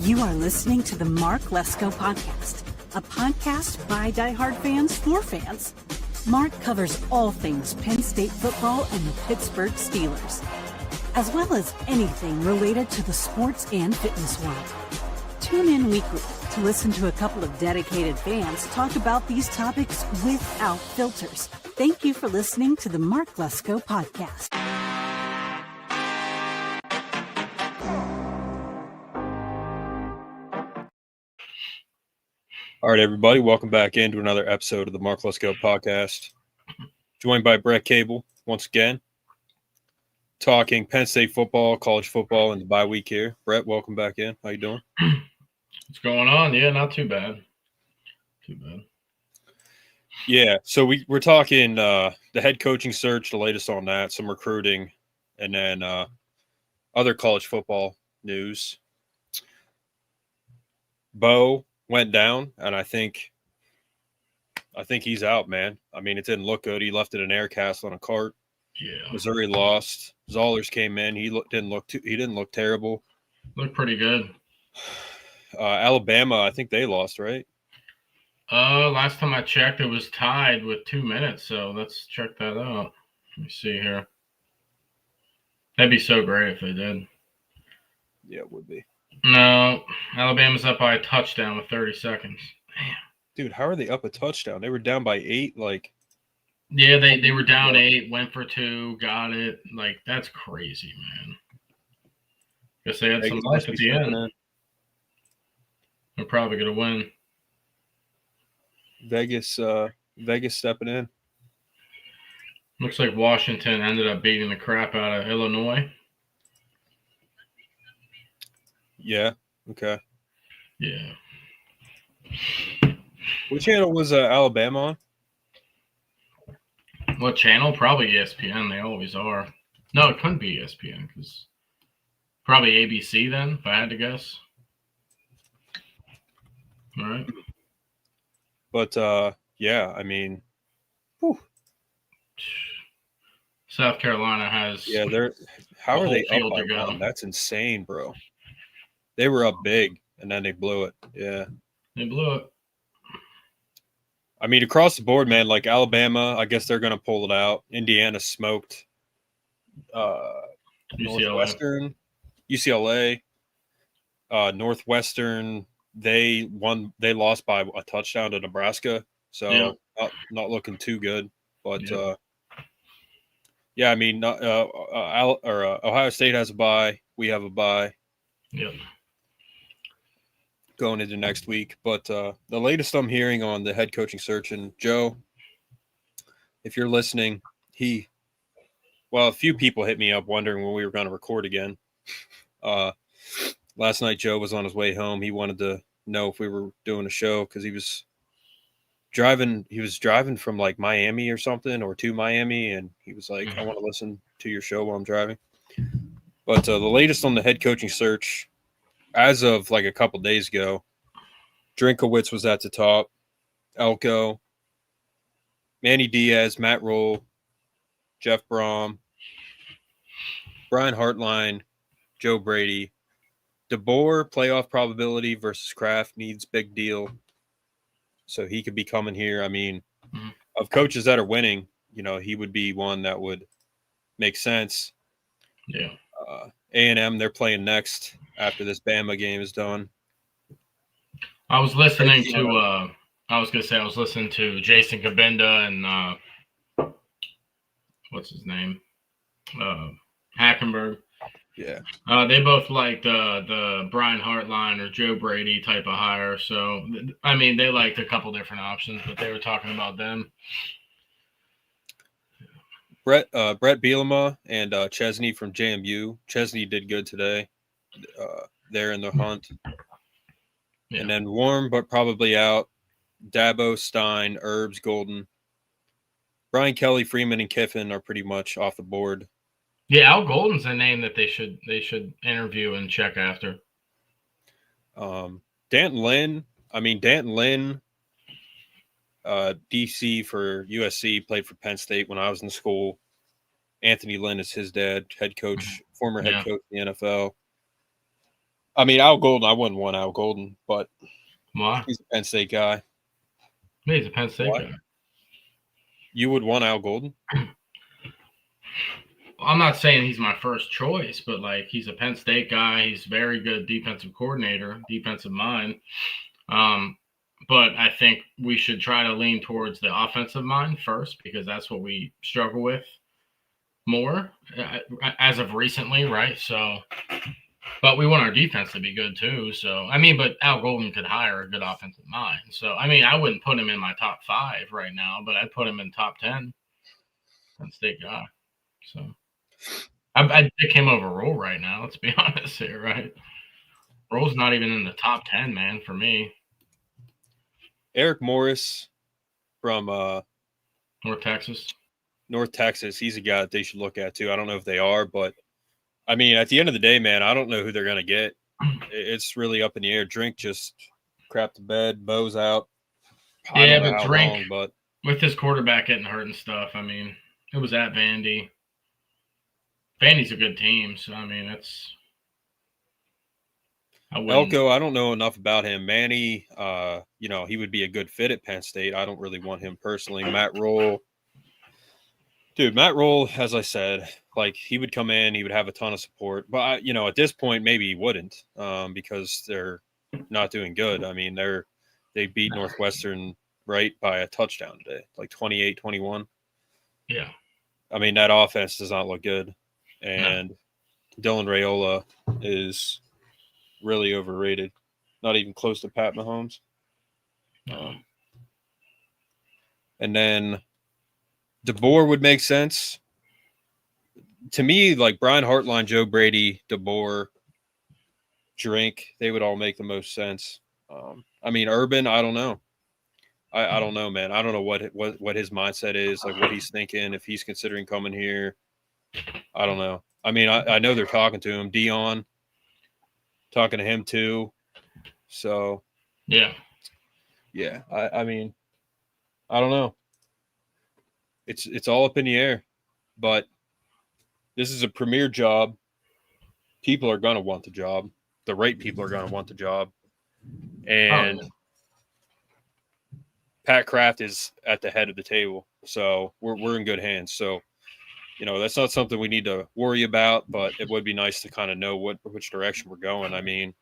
You are listening to the Mark Lesko Podcast, a podcast by diehard fans for fans. Mark covers all things Penn State football and the Pittsburgh Steelers, as well as anything related to the sports and fitness world. Tune in weekly to listen to a couple of dedicated fans talk about these topics without filters. Thank you for listening to the Mark Lesko Podcast. All right, everybody, welcome back into another episode of the Mark Lesko Podcast. Joined by Brett Cable once again, talking Penn State football, college football, and the bye week here. Brett, welcome back in. How you doing? What's going on? Yeah, not too bad. Yeah, so we're talking the head coaching search, the latest on that, some recruiting, and then other college football news. Bo went down, and I think he's out, man. I mean, it didn't look good. He left it in air cast on a cart. Yeah. Missouri lost. Zollers came in. He didn't look terrible. Looked pretty good. Alabama, I think they lost, right? Last time I checked, it was tied with 2 minutes. So let's check that out. Let me see here. That'd be so great if they did. Yeah, it would be. No, Alabama's up by a touchdown with 30 seconds. Man. Dude, how are they up a touchdown? They were down by 8. Yeah, they were down 8, went for 2, got it. That's crazy, man. Guess they had some life at the end. They're probably gonna win. Vegas stepping in. Looks like Washington ended up beating the crap out of Illinois. Yeah. Okay. Yeah. What channel was Alabama on? What channel? Probably ESPN. They always are. No, it couldn't be ESPN because probably ABC then, if I had to guess. All right. But yeah, I mean, whew. South Carolina has. Yeah, how are they up by to go. 1? That's insane, bro. They were up big and then they blew it. Yeah. They blew it. I mean, across the board, man, like Alabama, I guess they're going to pull it out. Indiana smoked Northwestern, UCLA, Northwestern. They lost by a touchdown to Nebraska. So yeah. Not looking too good. But, yeah, I mean, Ohio State has a bye. We have a bye. Yep. Going into next week. But the latest I'm hearing on the head coaching search, and Joe, if you're listening, a few people hit me up wondering when we were going to record again. Last night, Joe was on his way home. He wanted to know if we were doing a show because he was driving from like Miami or something, or to Miami, and he was like, I want to listen to your show while I'm driving. But the latest on the head coaching search, as of like a couple days ago, Drinkowitz was at the top, Elko, Manny Diaz, Matt Roll, Jeff Brom, Brian Hartline, Joe Brady. DeBoer, playoff probability versus Kraft, needs big deal. So he could be coming here. I mean, of coaches that are winning, he would be one that would make sense. Yeah. A&M, they're playing next after this Bama game is done. I was listening to Jason Kabinda and what's his name? Hackenberg. Yeah. They both liked the Brian Hartline or Joe Brady type of hire. So, I mean, they liked a couple different options, but they were talking about them. Brett Bielema and Chesney from JMU. Chesney did good today. They're in the hunt. Yeah. And then warm but probably out, Dabo, Stein, Herbs, Golden. Brian Kelly, Freeman, and Kiffin are pretty much off the board. Yeah, Al Golden's a name that they should interview and check after. Danton Lynn, DC for USC, played for Penn State when I was in school. Anthony Lynn is his dad, head coach, former head coach in the NFL. I mean, Al Golden, I wouldn't want Al Golden, but Why? he's a Penn State guy. He's a Penn State guy. You would want Al Golden? I'm not saying he's my first choice, but like he's a Penn State guy. He's very good defensive coordinator, defensive mind. But I think we should try to lean towards the offensive mind first because that's what we struggle with more as of recently, right? So, but we want our defense to be good too. So, I mean, but Al Golden could hire a good offensive mind. So, I mean, I wouldn't put him in my top 5 right now, but I'd put him in top 10. Penn State guy. So, I'd pick him over Roll right now. Let's be honest here, right? Roll's not even in the top 10, man, for me. Eric Morris from North Texas. He's a guy that they should look at too. I don't know if they are, but I mean, at the end of the day, man, I don't know who they're going to get. It's really up in the air. Drink just crap the bed, Bo's out. Yeah, but Drink, but with his quarterback getting hurt and stuff, I mean, it was at Vandy. Vandy's a good team, so I mean, Elko, I don't know enough about him. Manny, he would be a good fit at Penn State. I don't really want him personally. Matt Rule, as I said, like he would come in, he would have a ton of support. But at this point, maybe he wouldn't because they're not doing good. I mean, they beat Northwestern right by a touchdown today, like 28-21. Yeah. I mean, that offense does not look good, and Dylan Raiola is really overrated. Not even close to Pat Mahomes. And then DeBoer would make sense. To me, like Brian Hartline, Joe Brady, DeBoer, Drink, they would all make the most sense. I mean, Urban, I don't know. I don't know, man. I don't know what his mindset is, like what he's thinking, if he's considering coming here. I don't know. I mean, I know they're talking to him. Dion, talking to him too. So, yeah. I mean, I don't know. It's all up in the air, but this is a premier job. People are going to want the job. The right people are going to want the job. And Pat Kraft is at the head of the table. So we're in good hands. So, that's not something we need to worry about, but it would be nice to kind of know which direction we're going. I mean,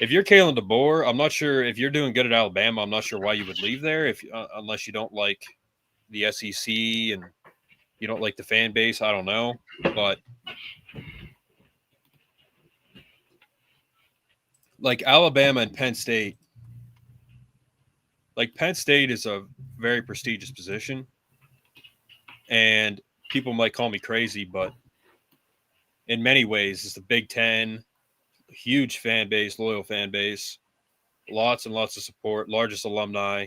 if you're Kalen DeBoer, I'm not sure if you're doing good at Alabama. I'm not sure why you would leave there unless you don't like the SEC and you don't like the fan base. I don't know, but like Alabama and Penn State, like Penn State is a very prestigious position, and people might call me crazy, but in many ways, it's the Big Ten, huge fan base, loyal fan base, lots and lots of support, largest alumni.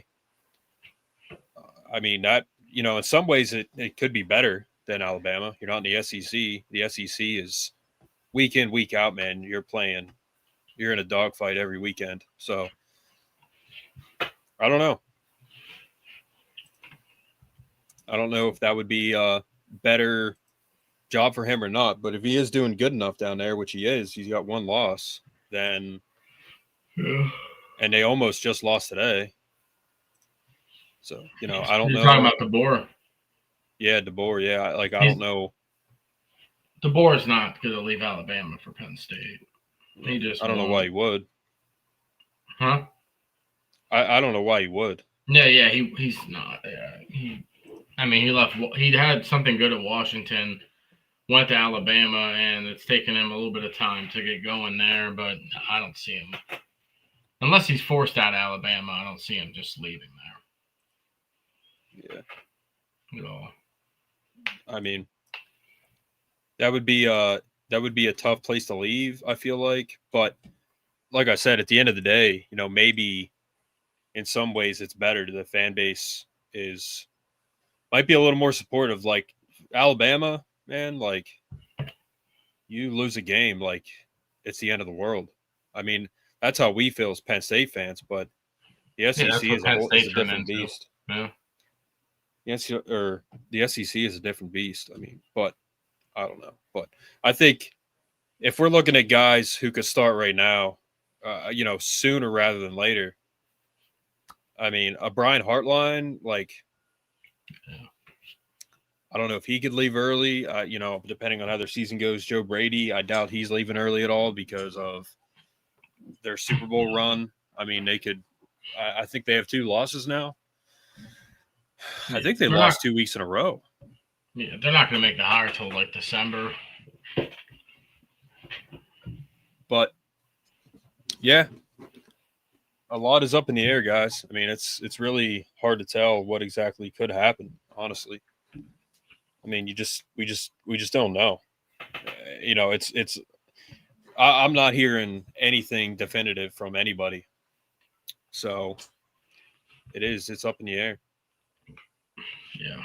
I mean, that, in some ways it could be better than Alabama. You're not in the SEC. The SEC is week in, week out, man. You're in a dogfight every weekend. So I don't know. I don't know if that would be a better job for him or not, but if he is doing good enough down there, which he is, he's got one loss, then and they almost just lost today. So, I don't know. You're talking about DeBoer. Yeah, DeBoer, yeah. I don't know. DeBoer's not going to leave Alabama for Penn State. I don't know why he would. Huh? I don't know why he would. Yeah, he's not. Yeah, he left. He had something good at Washington, went to Alabama, and it's taken him a little bit of time to get going there. But I don't see him, unless he's forced out of Alabama. I don't see him just leaving there. Yeah. At all. I mean, that would be a tough place to leave, I feel like. But like I said, at the end of the day, maybe in some ways it's better. The fan base might be a little more supportive. Like Alabama, man, like you lose a game, like it's the end of the world. I mean, that's how we feel as Penn State fans, but the SEC is a different beast. Yeah. The SEC is a different beast. I mean, but I don't know. But I think if we're looking at guys who could start right now, sooner rather than later, I mean, a Brian Hartline, like, I don't know if he could leave early, depending on how their season goes. Joe Brady, I doubt he's leaving early at all because of their Super Bowl run. I mean, they could – I think they have 2 losses now. I think they lost 2 weeks in a row. Yeah, they're not going to make the hire till, like, December. But, yeah, a lot is up in the air, guys. I mean, it's really hard to tell what exactly could happen, honestly. I mean, we just don't know. I'm not hearing anything definitive from anybody. So it's up in the air. Yeah.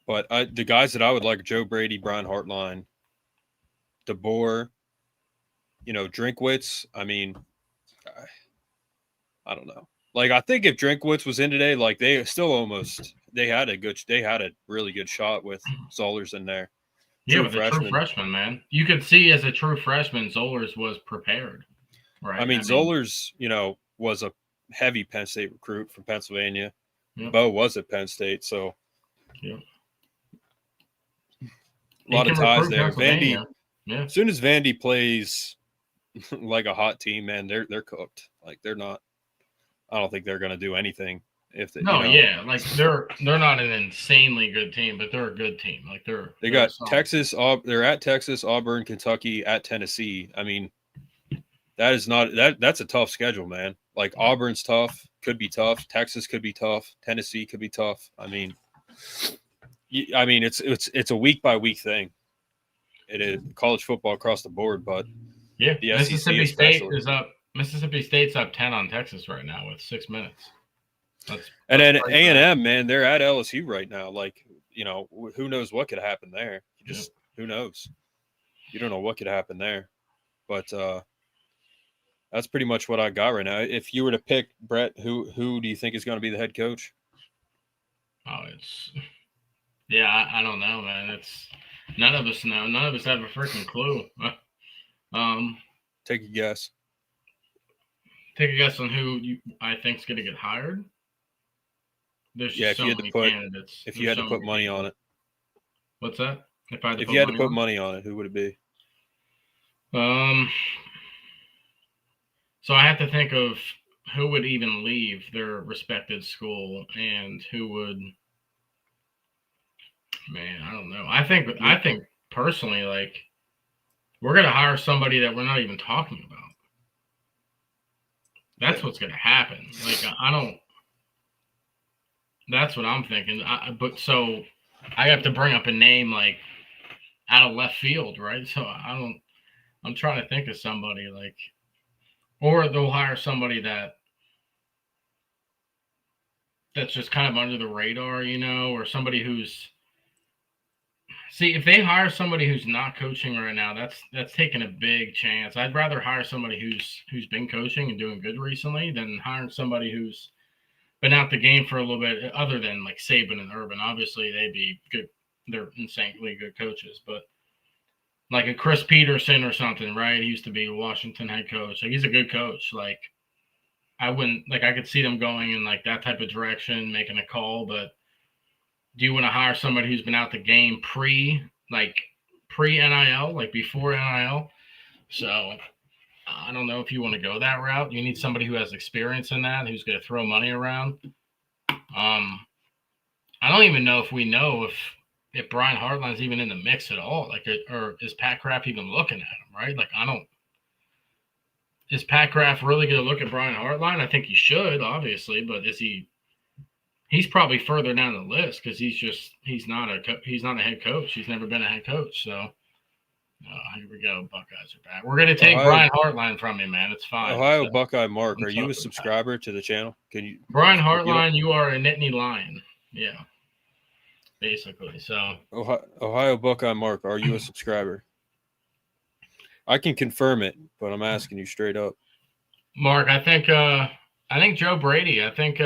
But the guys that I would like, Joe Brady, Brian Hartline, DeBoer, Drinkwitz. I mean, I don't know. Like, I think if Drinkwitz was in today, like, they had a really good shot with Zollers in there. Yeah, with a true freshman, man. You could see as a true freshman, Zollers was prepared. Right. I mean, Zollers, was a heavy Penn State recruit from Pennsylvania. Yep. Bo was at Penn State, so yep. A lot of ties there. Vandy, yeah. As soon as Vandy plays like a hot team, man, they're cooked. Like, they're not. I don't think they're going to do anything if they. Yeah, like they're not an insanely good team, but they're a good team. Like they got Texas. They're at Texas, Auburn, Kentucky, at Tennessee. I mean, that's a tough schedule, man. Like, Auburn's tough, could be tough. Texas could be tough. Tennessee could be tough. I mean, it's a week by week thing. It is college football across the board, but yeah, the Mississippi State is up. Mississippi State's up 10 on Texas right now with 6 minutes. And then A&M, man, they're at LSU right now. Like, who knows what could happen there? Who knows? You don't know what could happen there. But that's pretty much what I got right now. If you were to pick, Brett, who do you think is going to be the head coach? Oh, I don't know, man. It's none of us know. None of us have a freaking clue. Take a guess. Take a guess on who I think is going to get hired. There's just so many candidates. If you had to put money on it. What's that? If you had to put money on it, who would it be? So I have to think of who would even leave their respected school and who would. Man, I don't know. I think personally, like, we're going to hire somebody that we're not even talking about. That's what's going to happen. Like, that's what I'm thinking. But so I have to bring up a name, like, out of left field, right? So I'm trying to think of somebody, like, or they'll hire somebody that's just kind of under the radar, or somebody who's, see, if they hire somebody who's not coaching right now, that's taking a big chance. I'd rather hire somebody who's been coaching and doing good recently than hiring somebody who's been out the game for a little bit, other than like Saban and Urban. Obviously, they'd be good. They're insanely good coaches, but like a Chris Peterson or something, right? He used to be a Washington head coach. Like, he's a good coach. Like, I could see them going in like that type of direction, making a call, but do you want to hire somebody who's been out the game pre-NIL, like before NIL? So I don't know if you want to go that route. You need somebody who has experience in that, who's going to throw money around. I don't even know if we know if Brian Hartline's even in the mix at all. Like, or is Pat Kraft even looking at him, right? Like, is Pat Kraft really going to look at Brian Hartline? I think he should, obviously, but is he? He's probably further down the list because he's not a head coach. He's never been a head coach. So here we go. Buckeyes are back. We're gonna take Brian Hartline from you, man. It's fine. Ohio Buckeye Mark, are you a subscriber to the channel? Can you? Brian Hartline, you are a Nittany Lion. Yeah, basically. So Ohio Buckeye Mark, are you a subscriber? I can confirm it, but I'm asking you straight up. Mark, I think Joe Brady. I think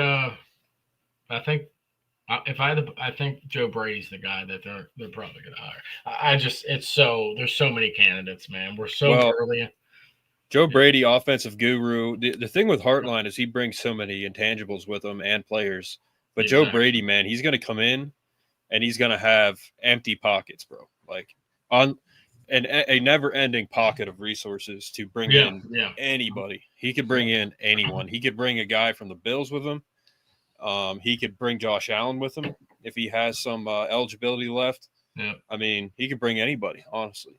I think Joe Brady's the guy that they're probably going to hire. There's so many candidates, man. We're so early. Joe Brady, offensive guru. The thing with Hartline is he brings so many intangibles with him and players. But Joe Brady, man, he's going to come in and he's going to have empty pockets, bro. Like a never-ending pocket of resources to bring in anybody. He could bring in anyone. He could bring a guy from the Bills with him. He could bring Josh Allen with him if he has some eligibility left. Yeah. I mean, he could bring anybody, honestly.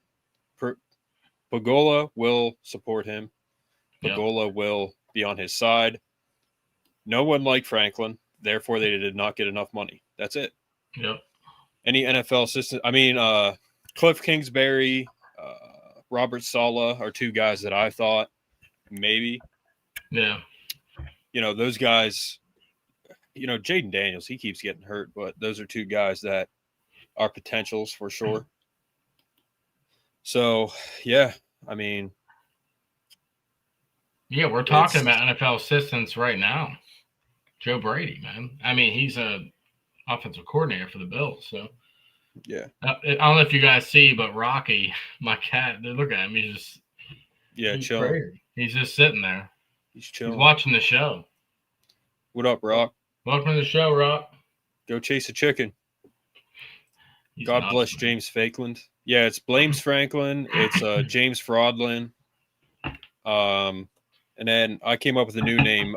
Pagola will support him. Pagola will be on his side. No one liked Franklin. Therefore, they did not get enough money. That's it. Yep. Any NFL assistant, Cliff Kingsbury, Robert Saleh are two guys that I thought maybe. Yeah. Those guys, Jaden Daniels, he keeps getting hurt, but those are two guys that are potentials for sure. So, yeah, we're talking about NFL assistants right now. Joe Brady, man. He's a offensive coordinator for the Bills, so. Yeah. I don't know if you guys see, but Rocky, my cat, look at him. He's chilling. Crazy. He's just sitting there. He's chilling. He's watching the show. What up, Rock? Welcome to the show, Rock. Go chase a chicken. He's God bless James Fakeland. Yeah, it's Blames Franklin. It's James Fraudlin. And then I came up with a new name,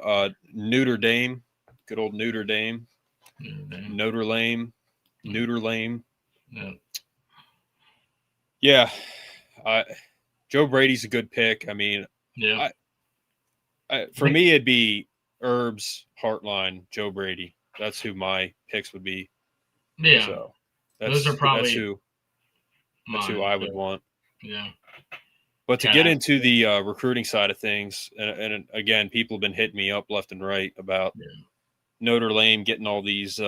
Neuter Dame. Good old Neuter Dame. Notre Lame. Neuter Lame. Yeah. Joe Brady's a good pick. For me, it'd be Herbs, Hartline, Joe Brady. That's who my picks would be. Yeah. So those are probably that's who I would want. Yeah. But to get into the recruiting side of things, and again, people have been hitting me up left and right about Notre Dame getting all these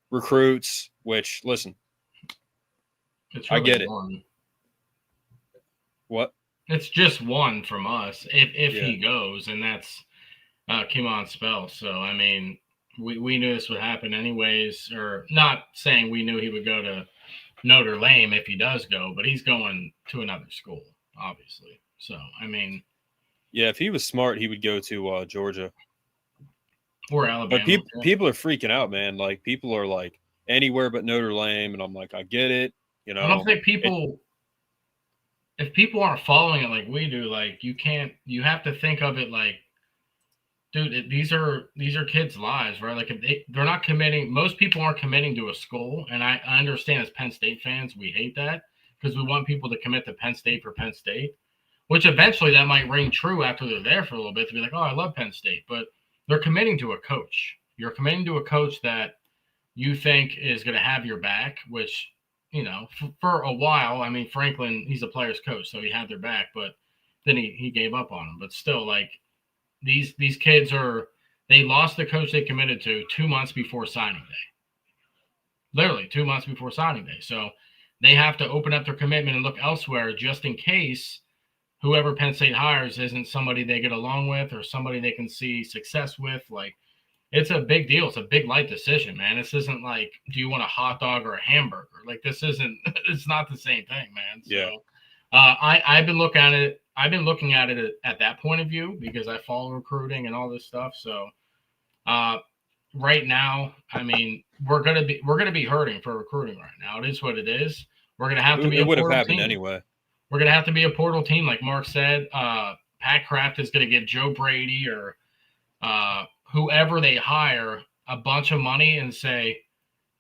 recruits, which, listen, it's really I get it. One. What? It's just one from us if he goes, and that's Kimon Spell. So, we knew this would happen anyways, or not saying we knew he would go to Notre Dame if he does go, but he's going to another school, obviously. So, yeah, if he was smart, he would go to Georgia or Alabama. But people are freaking out, man. Like, people are like anywhere but Notre Dame, and I'm like, I get it. I don't think if people aren't following it like we do, like you have to think of it like, dude, these are kids' lives, right? Like if they're not committing, most people aren't committing to a school. And I understand as Penn State fans, we hate that because we want people to commit to Penn State for Penn State, which eventually that might ring true after they're there for a little bit to be like, oh, I love Penn State, but they're committing to a coach. You're committing to a coach that you think is going to have your back, which, for a while, Franklin, he's a player's coach, so he had their back, but then he gave up on them. But still, like, these kids they lost the coach they committed to 2 months before signing day. Literally 2 months before signing day. So they have to open up their commitment and look elsewhere just in case whoever Penn State hires isn't somebody they get along with or somebody they can see success with. Like, it's a big deal. It's a big life decision, man. This isn't like, do you want a hot dog or a hamburger? Like, it's not the same thing, man. So, yeah. I've been looking at it. I've been looking at it at that point of view because I follow recruiting and all this stuff. So, right now, we're gonna be hurting for recruiting right now. It is what it is. We're gonna have to be. It would have happened anyway. We're gonna have to be a portal team, like Mark said. Pat Kraft is gonna give Joe Brady or whoever they hire a bunch of money and say,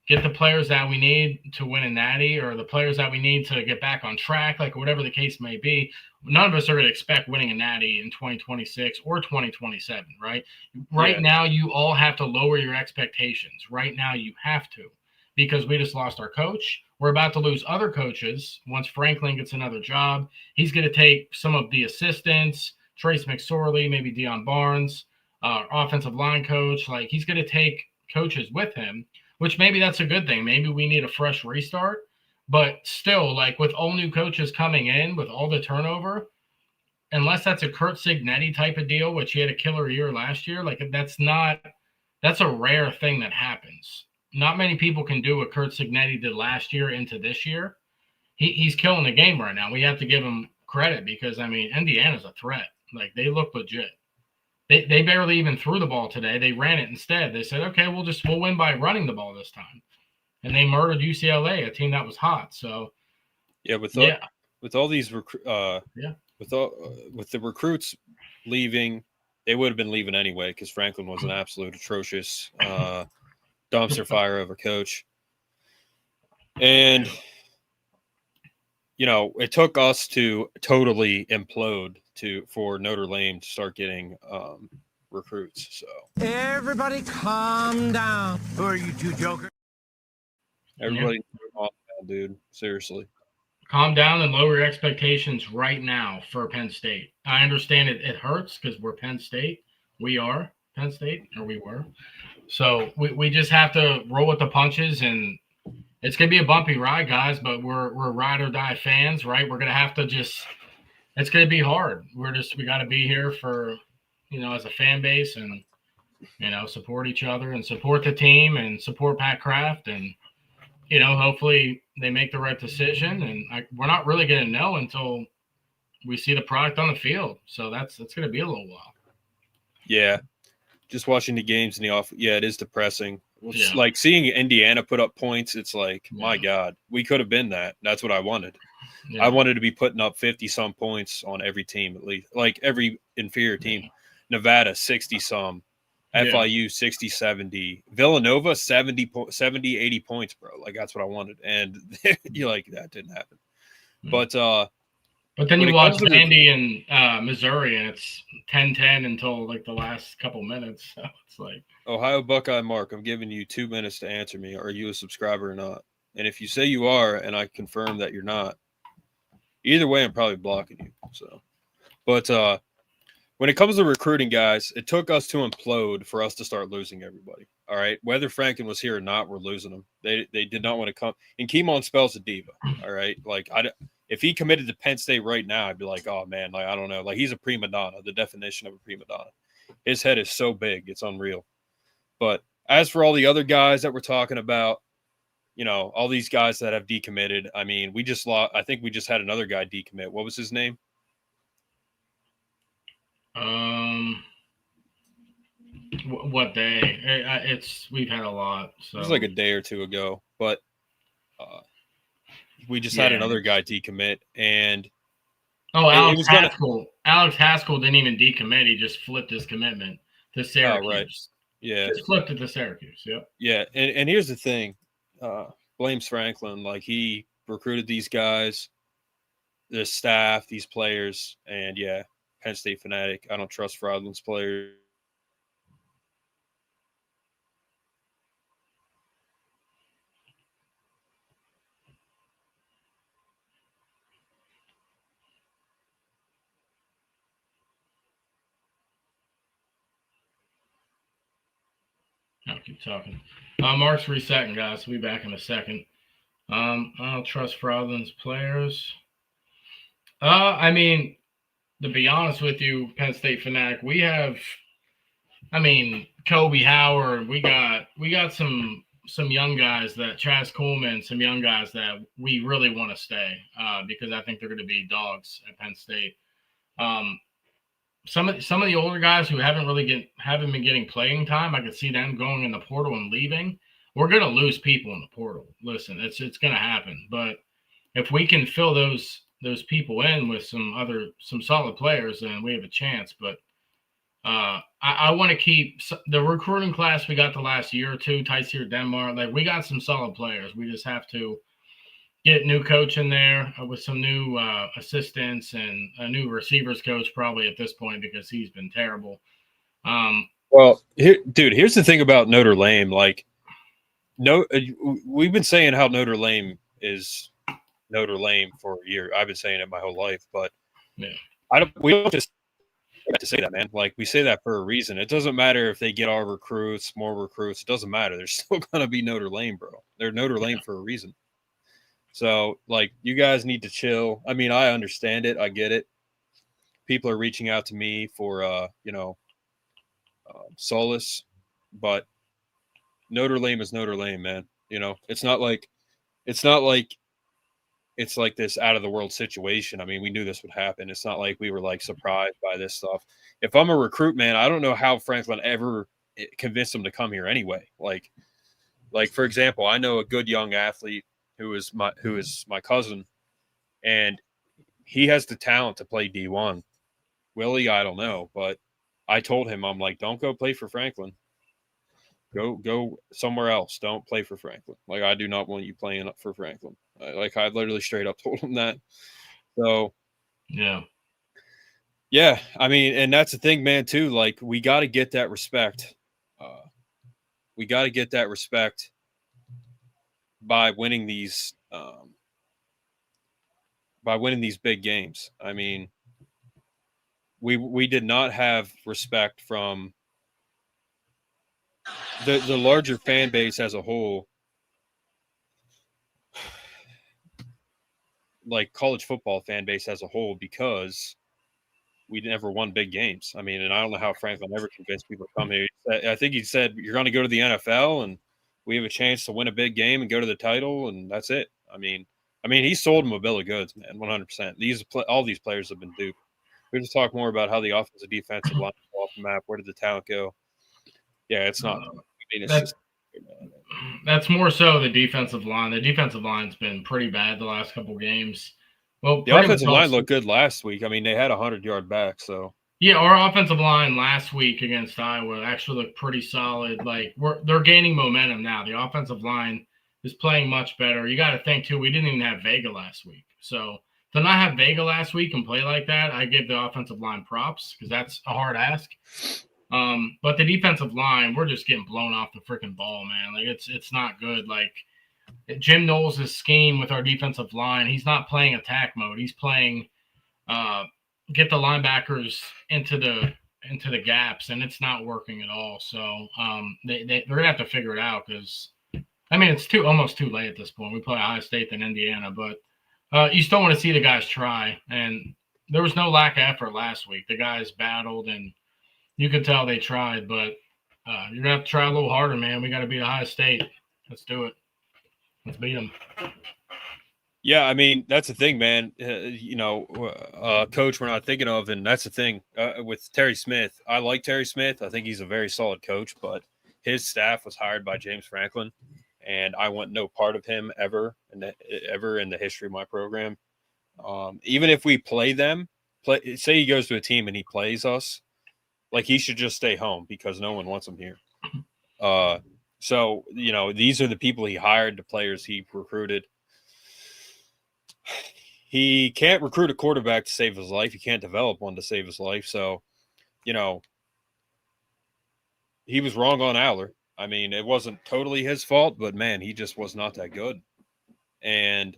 get the players that we need to win a natty or the players that we need to get back on track, like whatever the case may be. None of us are going to expect winning a natty in 2026 or 2027, right? Right now, you all have to lower your expectations. Right now, you have to because we just lost our coach. We're about to lose other coaches. Once Franklin gets another job, he's going to take some of the assistants, Trace McSorley, maybe Deion Barnes, offensive line coach. Like, he's going to take coaches with him, which maybe that's a good thing. Maybe we need a fresh restart. But still, like, with all new coaches coming in, with all the turnover, unless that's a Kurt Cignetti type of deal, which he had a killer year last year, like, that's not that's a rare thing that happens. Not many people can do what Curt Cignetti did last year into this year. He's killing the game right now. We have to give him credit because, I mean, Indiana's a threat. Like, they look legit. They barely even threw the ball today. They ran it instead. They said, okay, we'll win by running the ball this time. And they murdered UCLA, a team that was hot. So, with all these with the recruits leaving, they would have been leaving anyway because Franklin was an absolute atrocious dumpster fire of a coach. And it took us to totally implode for Notre Dame to start getting recruits. So everybody calm down. Who are you two jokers? Everybody calm down, dude. Seriously. Calm down and lower your expectations right now for Penn State. I understand it hurts because we're Penn State. We are Penn State, or we were. So we just have to roll with the punches, and it's going to be a bumpy ride, guys, but we're ride or die fans, right? We're going to have to it's going to be hard. We got to be here for, as a fan base and, support each other and support the team and support Pat Kraft. And, hopefully they make the right decision. And we're not really going to know until we see the product on the field. So that's going to be a little while. Yeah. Just watching the games in the off. Yeah, it is depressing. It's like seeing Indiana put up points. It's like, my God, we could have been that. That's what I wanted. Yeah. I wanted to be putting up 50-some points on every team, at least. Like every inferior team. Nevada, 60-some. FIU, 60, 70. Villanova, 70, 80 points, bro. Like, that's what I wanted. And you're like, that didn't happen. But then you watch Vandy and Missouri, and it's 10-10 until, like, the last couple minutes. So it's like. Ohio Buckeye Mark, I'm giving you 2 minutes to answer me. Are you a subscriber or not? And if you say you are, and I confirm that you're not, either way, I'm probably blocking you. So, but when it comes to recruiting, guys, it took us to implode for us to start losing everybody. All right, whether Franklin was here or not, we're losing them. They did not want to come. And Keemon Spell's a diva. All right, like if he committed to Penn State right now, I'd be like, oh man, like I don't know, like he's a prima donna, the definition of a prima donna. His head is so big, it's unreal. But as for all the other guys that we're talking about, all these guys that have decommitted, I mean, we just lost. I think we just had another guy decommit. What was his name? What day? We've had a lot. So. It was like a day or two ago, but we just had another guy decommit, and Alex Haskell. Alex Haskell didn't even decommit; he just flipped his commitment to Syracuse. Oh, right. Yeah, just flipped it to Syracuse. Yep. Yeah, and here's the thing: blames Franklin. Like he recruited these guys, the staff, these players, and Penn State fanatic. I don't trust fraudulent players. I'll keep talking. Mark's resetting, guys. We'll be back in a second. I don't trust fraudulent players. I mean, to be honest with you, Penn State fanatic, we have, Kobe Howard. We got some young guys that Chaz Coleman, some young guys that we really want to stay because I think they're going to be dogs at Penn State. Some of the older guys who haven't been getting playing time, I could see them going in the portal and leaving. We're going to lose people in the portal. Listen, it's going to happen. But if we can fill those people in with some solid players, then we have a chance. But I want to keep the recruiting class we got the last year or two, Tyseer Denmark. Like we got some solid players. We just have to get new coach in there with some new assistants and a new receivers coach probably at this point because he's been terrible. Well, here's the thing about Notre Dame. Like, we've been saying how Notre Dame is Notre Dame for a year. I've been saying it my whole life, but we don't just have to say that, man. Like we say that for a reason. It doesn't matter if they get our recruits, more recruits. It doesn't matter. They're still gonna be Notre Dame, bro. They're Notre Dame for a reason. So, like, you guys need to chill. I mean, I understand it. I get it. People are reaching out to me for, solace. But Notre Dame is Notre Dame, man. You know, it's not like it's like this out of the world situation. I mean, we knew this would happen. It's not like we were like surprised by this stuff. If I'm a recruit, man, I don't know how Franklin ever convinced him to come here anyway. Like for example, I know a good young athlete who is my cousin, and he has the talent to play D1. Willie, I don't know, but I told him, I'm like, don't go play for Franklin. Go somewhere else. Don't play for Franklin. Like, I do not want you playing up for Franklin. Like, I literally straight up told him that. So, yeah. I mean, and that's the thing, man, too. Like, we got to get that respect. We got to get that respect by winning these big games. I mean, we did not have respect from the larger fan base as a whole, like college football fan base as a whole, because we never won big games. I mean, and I don't know how Franklin ever convinced people to come here. I think he said, you're going to go to the NFL and we have a chance to win a big game and go to the title, and that's it. I mean, he sold them a bill of goods, man, 100%. All these players have been duped. We just talk more about how the offensive defensive line is off the map. Where did the talent go? Yeah, it's not. I mean, that's more so the defensive line. The defensive line's been pretty bad the last couple games. Well, the offensive line looked good last week. I mean, they had a 100-yard back, so. Yeah, our offensive line last week against Iowa actually looked pretty solid. Like, they're gaining momentum now. The offensive line is playing much better. You got to think, too, we didn't even have Vega last week. So to not have Vega last week and play like that, I give the offensive line props because that's a hard ask. But the defensive line, we're just getting blown off the freaking ball, man. Like, it's not good. Like, Jim Knowles' scheme with our defensive line, he's not playing attack mode. He's playing get the linebackers into the gaps, and it's not working at all. So they're gonna have to figure it out because, I mean, it's almost too late at this point. We play Ohio State than Indiana, but you still want to see the guys try. And there was no lack of effort last week. The guys battled, and you could tell they tried. But you're gonna have to try a little harder, man. We got to beat Ohio State. Let's do it. Let's beat them. Yeah, I mean, that's the thing, man. Coach we're not thinking of, and that's the thing with Terry Smith. I like Terry Smith. I think he's a very solid coach, but his staff was hired by James Franklin, and I want no part of him ever in the history of my program. Even if we play them, say he goes to a team and he plays us, like, he should just stay home because no one wants him here. So, these are the people he hired, the players he recruited. He can't recruit a quarterback to save his life. He can't develop one to save his life. So, he was wrong on Aller. I mean, it wasn't totally his fault, but, man, he just was not that good. And,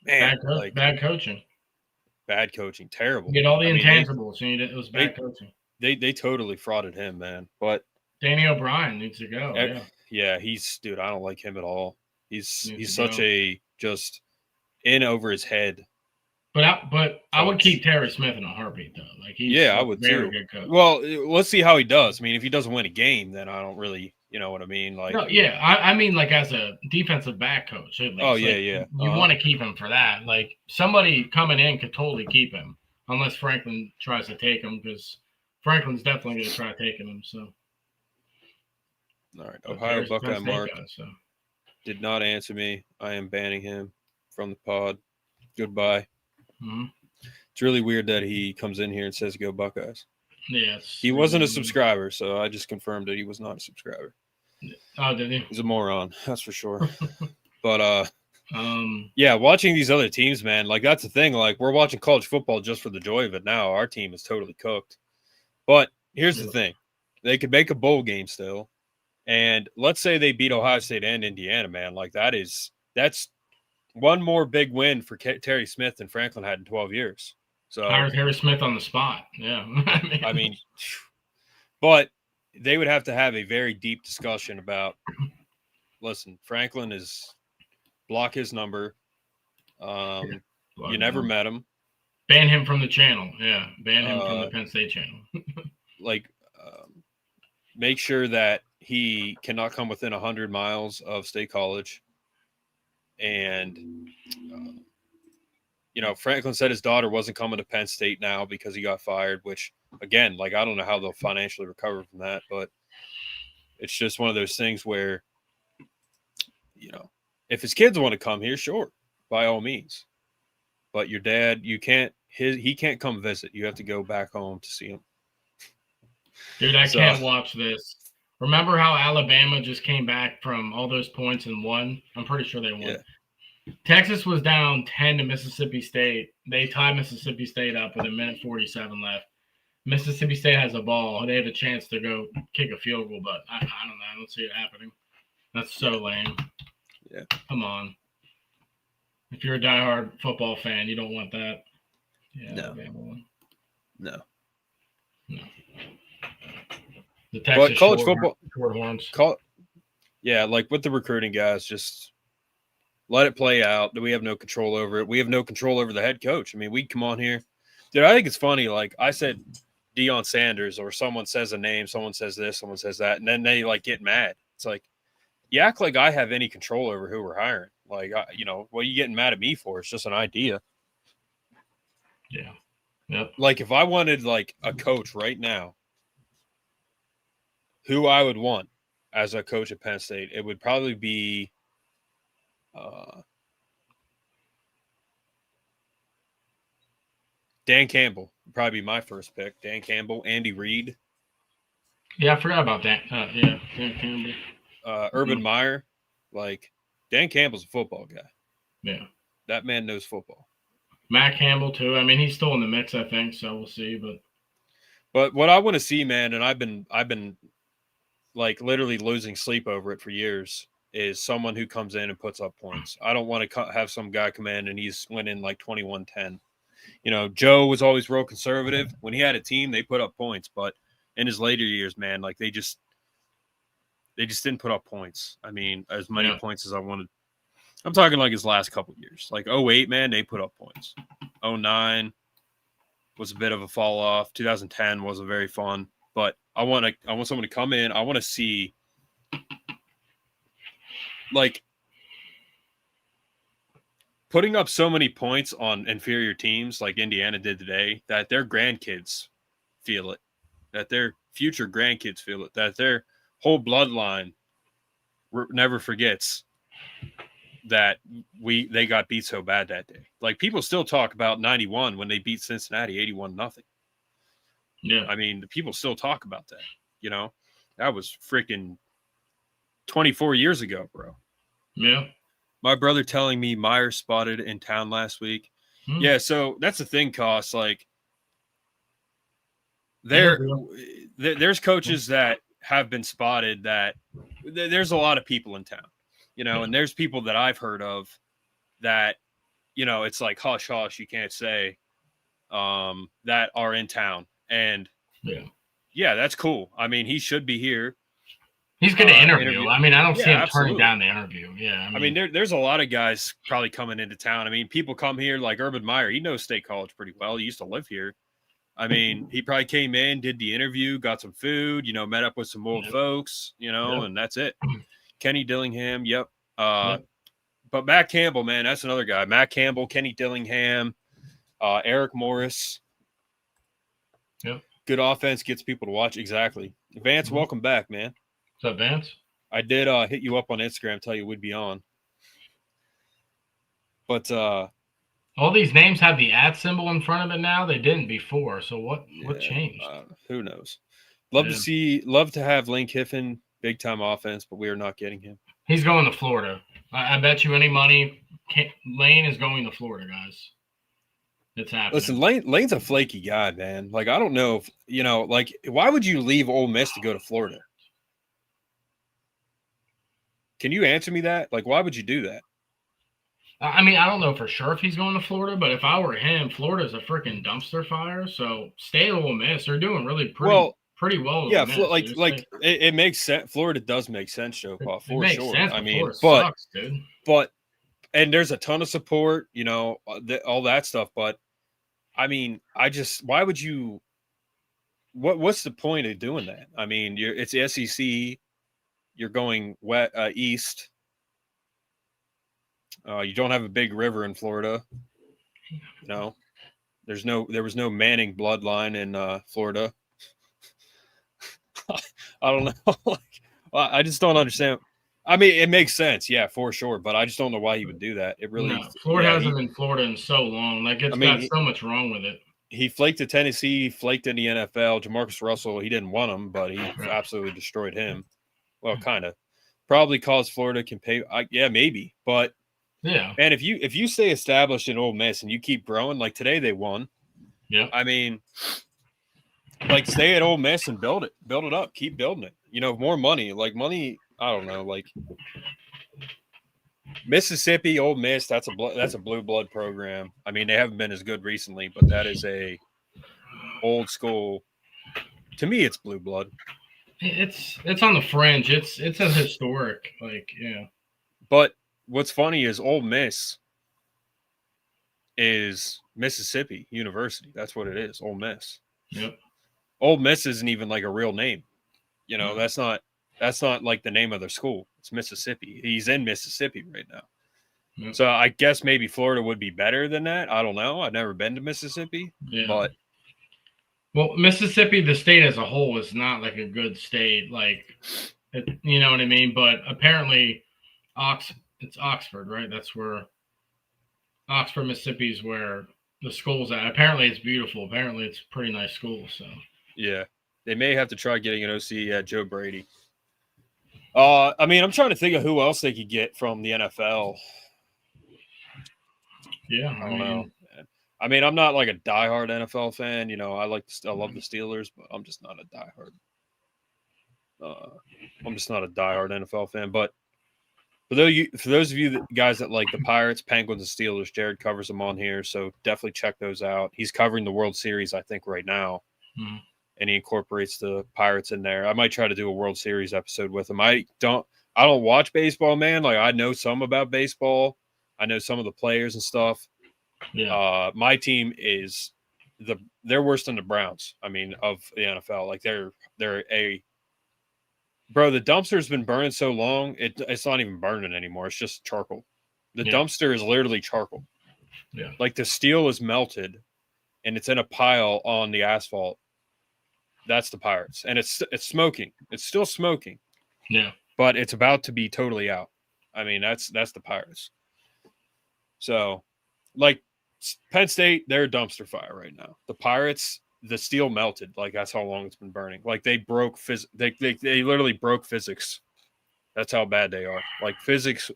man, bad coaching. Bad coaching. Terrible. Get all the intangibles. It was bad coaching. They totally frauded him, man. But Danny O'Brien needs to go. Yeah, dude, I don't like him at all. He's such a just in over his head. But I would keep Terry Smith in a heartbeat, though. Like, he's I would very too. Good coach. Well, let's see how he does. I mean, if he doesn't win a game, then I don't really, you know what I mean? Like, no, yeah, I mean, like, as a defensive back coach. At least, yeah. You want to keep him for that. Like, somebody coming in could totally keep him, unless Franklin tries to take him, because Franklin's definitely going to try taking him. So, all right, Ohio Buckeye Mark did not answer me. I am banning him from the pod. Goodbye. Mm-hmm. It's really weird that he comes in here and says "Go Buckeyes." Yes. He wasn't a subscriber, so I just confirmed that he was not a subscriber. Oh, did he? He's a moron, that's for sure. But yeah, watching these other teams, man, like, that's the thing. Like, we're watching college football just for the joy of it now. Our team is totally cooked. But here's the thing: they could make a bowl game still, and let's say they beat Ohio State and Indiana, man. Like, that's one more big win for Terry Smith than Franklin had in 12 years. So hired Terry Smith on the spot. Yeah. I mean, but they would have to have a very deep discussion about, listen, Franklin is block his number. You never met him. Ban him from the channel. Yeah. Ban him from the Penn State channel. Make sure that he cannot come within 100 miles of State College. And, Franklin said his daughter wasn't coming to Penn State now because he got fired, which, again, like, I don't know how they'll financially recover from that, but it's just one of those things where, if his kids want to come here, sure, by all means. But your dad, he can't come visit. You have to go back home to see him. Dude, I can't watch this. Remember how Alabama just came back from all those points and won? I'm pretty sure they won. Yeah. Texas was down 10 to Mississippi State. They tied Mississippi State up with 1:47 left. Mississippi State has a ball. They have a chance to go kick a field goal, but I don't know. I don't see it happening. That's so lame. Yeah. Come on. If you're a diehard football fan, you don't want that. Yeah. No. The Texas college football Shorthorns. Like with the recruiting guys, just let it play out. We have no control over it. We have no control over the head coach. I mean, we come on here. Dude, I think it's funny. Like I said, Deion Sanders, or someone says a name, someone says this, someone says that, and then they like get mad. It's like, you act like I have any control over who we're hiring. Like, what are you getting mad at me for? It's just an idea. Yeah. Yep. Like, if I wanted, like, a coach right now, who I would want as a coach at Penn State, it would probably be Dan Campbell. Would probably be my first pick. Dan Campbell, Andy Reid. Yeah, I forgot about Dan. Dan Campbell. Urban Meyer. Like, Dan Campbell's a football guy. Yeah. That man knows football. Matt Campbell, too. I mean, he's still in the mix, I think, so we'll see. But what I want to see, man, and I've been like literally losing sleep over it for years, is someone who comes in and puts up points. I don't want to have some guy come in and he's winning like 21-10. Joe was always real conservative. When he had a team, they put up points. But in his later years, man, like they just didn't put up points. I mean, as many points as I wanted. I'm talking like his last couple of years. Like 08, man, they put up points. 09 was a bit of a fall off. 2010 wasn't very fun. But I want someone to come in. I want to see, like, putting up so many points on inferior teams like Indiana did today, that their grandkids feel it, that their future grandkids feel it, that their whole bloodline never forgets that they got beat so bad that day. Like, people still talk about 91 when they beat Cincinnati 81-0. Yeah. I mean, the people still talk about that. That was freaking 24 years ago, bro. Yeah. My brother telling me Meyer spotted in town last week. Yeah, so that's the thing, Cost. Like, there's coaches that have been spotted that there's a lot of people in town, and there's people that I've heard of that, it's like hush, hush, you can't say, that are in town. And yeah, that's cool. I mean, he should be here. He's going to interview. I mean, I don't see him turning down the interview. Yeah. I mean there's a lot of guys probably coming into town. I mean, people come here like Urban Meyer. He knows State College pretty well. He used to live here. I mean, he probably came in, did the interview, got some food, met up with some old folks, and that's it. Kenny Dillingham. Yep. But Matt Campbell, man, that's another guy. Matt Campbell, Kenny Dillingham, Eric Morris. Yep. Good offense gets people to watch. Exactly. Vance, welcome back, man. What's up, Vance? I did hit you up on Instagram, tell you we'd be on. But all these names have the @ symbol in front of it now. They didn't before. So what changed? Who knows? Love to have Lane Kiffin, big time offense, but we are not getting him. He's going to Florida. I bet you any money, Lane is going to Florida, guys. It's happening. Listen, Lane's a flaky guy, man. Like, I don't know if, like, why would you leave Ole Miss to go to Florida? Can you answer me that? Like, why would you do that? I mean, I don't know for sure if he's going to Florida, but if I were him, Florida's a freaking dumpster fire. So stay at Ole Miss. They're doing really pretty well. Yeah, it makes sense. Florida does make sense, Joe Paul, for sure. Sense, I mean, sucks, dude. And there's a ton of support, all that stuff. But I mean, why would you? What's the point of doing that? I mean, it's the SEC. You're going east. You don't have a big river in Florida. You know, there was no Manning bloodline in Florida. I don't know. I just don't understand. I mean, it makes sense, yeah, for sure, but I just don't know why he would do that. It really, no, Florida hasn't been Florida in so long. Like it's got so much wrong with it. He flaked at Tennessee, he flaked in the NFL. Jamarcus Russell, he didn't want him, but he absolutely destroyed him. Well, kind of. Probably cause Florida can pay. Yeah, maybe, but yeah, man, if you stay established in Ole Miss and you keep growing, like today they won. Yeah, I mean, like stay at Ole Miss and build it up, keep building it. You know, more money, like money. I don't know, like Mississippi, Ole Miss. That's a blue blood program. I mean, they haven't been as good recently, but that is a old school. To me, it's blue blood. It's on the fringe. It's a historic, like, yeah. But what's funny is Ole Miss is Mississippi University. That's what it is, Ole Miss. Yep. Ole Miss isn't even like a real name. You know, that's not like the name of their school. It's Mississippi. He's in Mississippi right now. Yep. So I guess maybe Florida would be better than that. I don't know. I've never been to Mississippi, but. Well, Mississippi, the state as a whole, is not like a good state. Like, you know what I mean? But apparently, it's Oxford, right? That's where Oxford, Mississippi is where the school's at. Apparently, it's beautiful. Apparently, it's a pretty nice school. So yeah, they may have to try getting an OC at Joe Brady. I mean, I'm trying to think of who else they could get from the NFL. Yeah, I don't know. I mean, I'm not like a diehard NFL fan. You know, I love the Steelers, but I'm just not a diehard. I'm just not a diehard NFL fan. But for those of you guys that like the Pirates, Penguins, and Steelers, Jared covers them on here, so definitely check those out. He's covering the World Series, I think, right now, and he incorporates the Pirates in there. I might try to do a World Series episode with him. I don't watch baseball, man. Like I know some about baseball. I know some of the players and stuff. Yeah. My team is they're worse than the Browns. I mean, of the NFL. Like they're the dumpster's been burning so long, it's not even burning anymore. It's just charcoal. The dumpster is literally charcoal. Yeah. Like the steel is melted and it's in a pile on the asphalt. That's the Pirates. And it's smoking. It's still smoking. Yeah. But it's about to be totally out. I mean, that's the Pirates. So, like Penn State, they're a dumpster fire right now. The Pirates, the steel melted. Like that's how long it's been burning. Like they broke they literally broke physics. That's how bad they are. Like physics.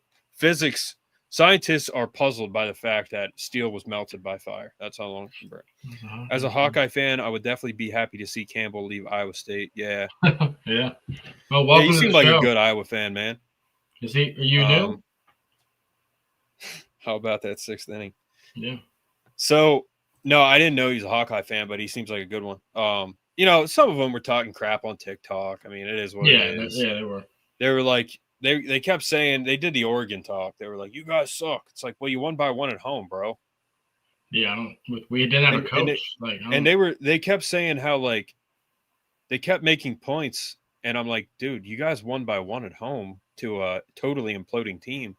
Scientists are puzzled by the fact that steel was melted by fire. That's how long it's been burning. As a Hawkeye fan, I would definitely be happy to see Campbell leave Iowa State. Yeah. Yeah. Well, welcome you to seem the like show. a good Iowa fan, man. Is he? Are you new? How about that sixth inning? Yeah. So, no, I didn't know he's a Hawkeye fan, but he seems like a good one. You know, some of them were talking crap on TikTok. I mean, it is what it is. Yeah, they were. They were like, they kept saying, they did the Oregon talk. They were like, you guys suck. It's like, well, you won by one at home, bro. Yeah, we didn't have a coach. They kept saying how, like, they kept making points. And I'm like, dude, you guys won by one at home to a totally imploding team.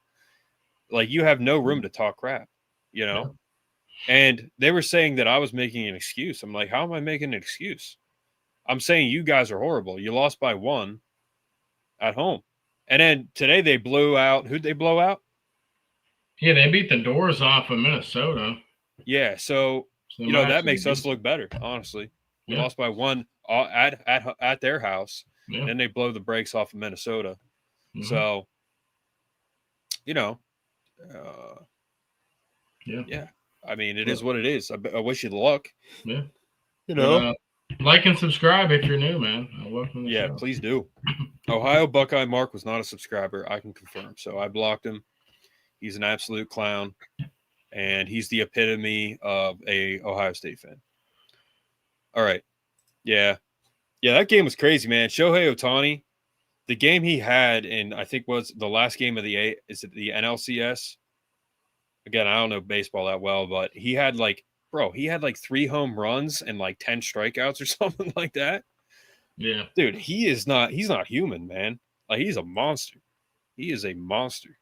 Like, you have no room to talk crap, you know? Yeah. And they were saying that I was making an excuse. I'm like, how am I making an excuse? I'm saying you guys are horrible. You lost by one at home. And then today they blew out. Who'd they blow out? Yeah, they beat the doors off of Minnesota. Yeah, so you know, that makes us look better, honestly. We lost by one at their house. Yeah. And then they blow the brakes off of Minnesota. Mm-hmm. So, you know, yeah. I mean, it is what it is. I wish you luck. Yeah. You know, like and subscribe if you're new, man. Welcome to the show. Please do. Ohio Buckeye Mark was not a subscriber. I can confirm. So I blocked him. He's an absolute clown, and he's the epitome of a Ohio State fan. All right. Yeah, that game was crazy, man. Shohei Ohtani, the game he had in, I think was the last game of the NLCS. Again, I don't know baseball that well, but he had like 3 home runs and like 10 strikeouts or something like that. Yeah. Dude, he's not human, man. Like, he's a monster. He is a monster.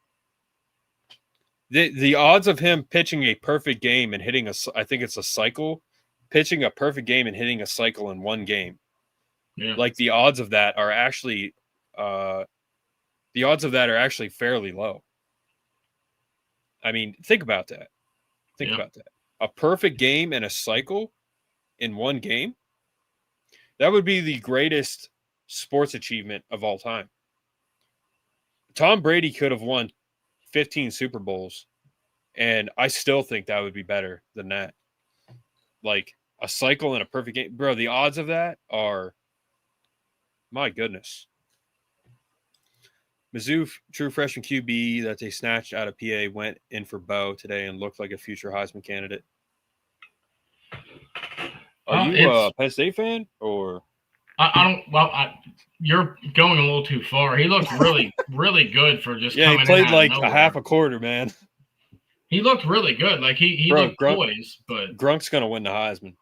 The odds of him pitching a perfect game and hitting I think it's a cycle, pitching a perfect game and hitting a cycle in one game. Yeah. Like, the odds of that are actually fairly low. I mean, think about that. Think about that. A perfect game and a cycle in one game. That would be the greatest sports achievement of all time. Tom Brady could have won 15 Super Bowls, and I still think that would be better than that. Like, a cycle and a perfect game. Bro, the odds of that are, my goodness. Mizzou true freshman QB that they snatched out of PA went in for Bo today and looked like a future Heisman candidate. Are you a Penn State fan, or? I don't. Well, you're going a little too far. He looked really, really good for just. Yeah, he played like a half a quarter, man. He looked really good. Like he looked poised, but Grunk's gonna win the Heisman.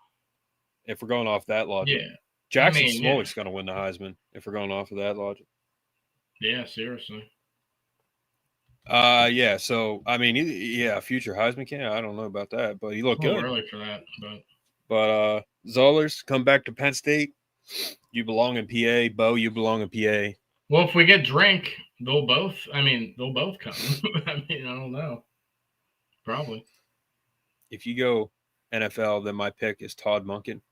If we're going off that logic, yeah. Jackson Smolik's gonna win the Heisman. If we're going off of that logic. Yeah, seriously. Yeah. So I mean, future Heisman candidate. I don't know about that, but he looked good. Early for that, but Zollers, come back to Penn State. You belong in PA. Bo, you belong in PA. Well, if we get Drink, they'll both come. I mean, I don't know. Probably. If you go NFL, then my pick is Todd Monken.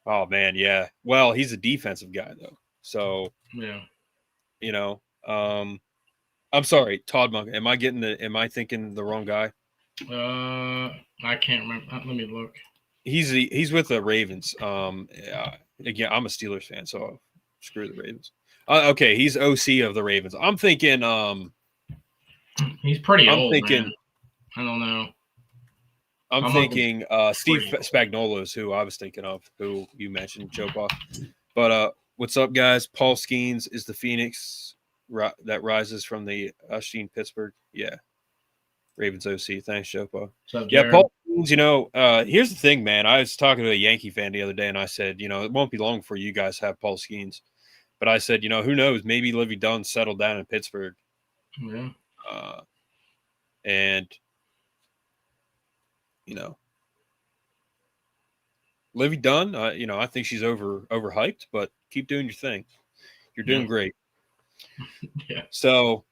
Oh man, yeah. Well, he's a defensive guy though. So yeah. You know, I'm sorry, Todd Monken. Am I thinking the wrong guy? I can't remember. Let me look. He's with the Ravens. Again, I'm a Steelers fan, so screw the Ravens. Okay, he's OC of the Ravens. I'm thinking. He's pretty old. Thinking, man. I don't know. I'm thinking Steve Spagnuolo is who I was thinking of, who you mentioned, Joe. But what's up, guys? Paul Skeens is the Phoenix that rises from the Ashteen Pittsburgh. Yeah. Ravens OC. Thanks, Joe. Yeah, Paul Skeens, here's the thing, man. I was talking to a Yankee fan the other day, and I said, it won't be long before you guys have Paul Skeens. But I said, who knows? Maybe Livy Dunn settled down in Pittsburgh. Yeah. And Livy Dunn, I think she's overhyped, but keep doing your thing. You're doing great. Yeah. So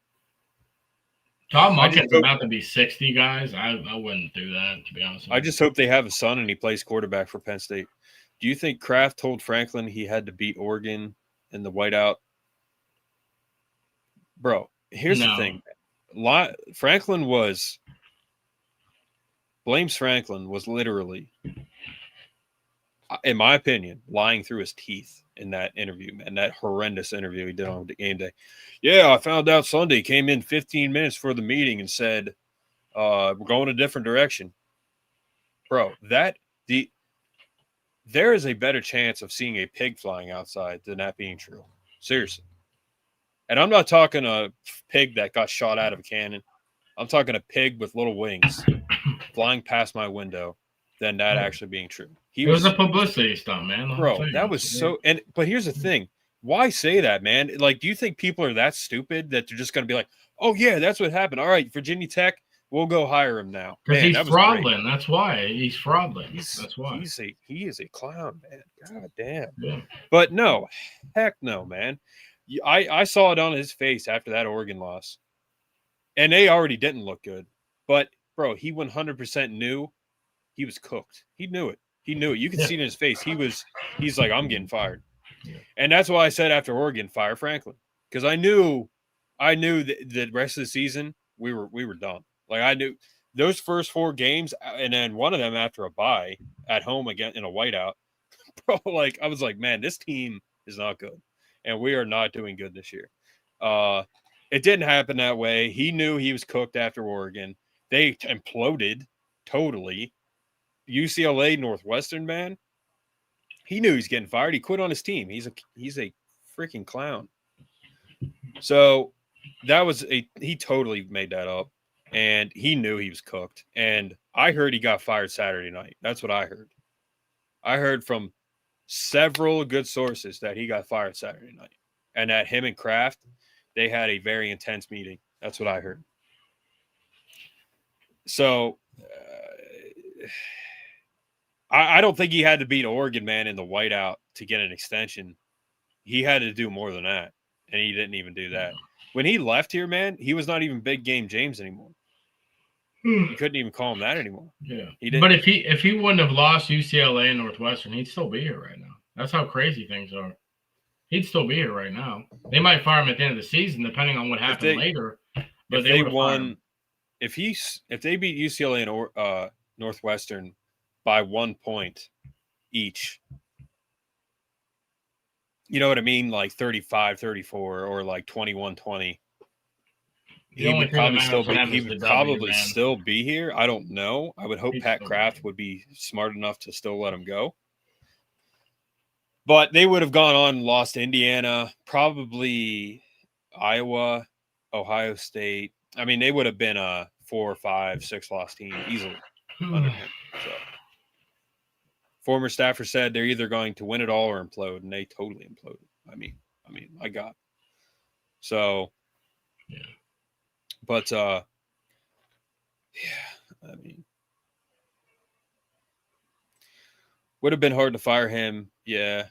Tom Monken's about to be 60, guys. I wouldn't do that, to be honest. I just hope they have a son and he plays quarterback for Penn State. Do you think Kraft told Franklin he had to beat Oregon in the whiteout? Bro, here's the thing. Blames Franklin was literally, in my opinion, lying through his teeth in that interview, man. That horrendous interview he did on the game day. Yeah, I found out Sunday, came in 15 minutes for the meeting and said, we're going a different direction. Bro, there is a better chance of seeing a pig flying outside than that being true. Seriously. And I'm not talking a pig that got shot out of a cannon. I'm talking a pig with little wings flying past my window than that actually being true. It was a publicity stunt, man. Bro, that was so – but here's the thing. Why say that, man? Like, do you think people are that stupid that they're just going to be like, oh, yeah, that's what happened. All right, Virginia Tech, we'll go hire him now. Because he's fraudulent. That's why. He's fraudulent. That's why. He is a clown, man. God damn. Yeah. But no, heck no, man. I saw it on his face after that Oregon loss. And they already didn't look good. But, bro, he 100% knew he was cooked. He knew it. You could see it in his face. He's like, I'm getting fired. Yeah. And that's why I said after Oregon, fire Franklin. Because I knew the rest of the season we were done. Like, I knew those first 4 games, and then one of them after a bye at home again in a whiteout. Bro, like, I was like, man, this team is not good. And we are not doing good this year. It didn't happen that way. He knew he was cooked after Oregon. They imploded totally. UCLA, Northwestern, man. He knew he's getting fired. He quit on his team. He's a freaking clown. So he totally made that up. And he knew he was cooked. And I heard he got fired Saturday night. That's what I heard. I heard from several good sources that he got fired Saturday night. And that him and Kraft, they had a very intense meeting. That's what I heard. So I don't think he had to beat Oregon, man, in the whiteout to get an extension. He had to do more than that, and he didn't even do that. When he left here, man, he was not even Big Game James anymore. You couldn't even call him that anymore. Yeah, he didn't. But if he wouldn't have lost UCLA and Northwestern, he'd still be here right now. That's how crazy things are. He'd still be here right now. They might fire him at the end of the season, depending on what happened later. But if they won, if they beat UCLA and Northwestern by 1 point each, you know what I mean? Like 35-34 or like 21-20. He would probably still be here. I don't know. I would hope Pat Kraft would be smart enough to still let him go. But they would have gone on and lost to Indiana, probably Iowa, Ohio State. I mean, they would have been a 4, 5, 6 loss team easily under him. So, former staffer said they're either going to win it all or implode, and they totally imploded. I mean, my God. So, yeah. But yeah, I mean, would have been hard to fire him. Yeah.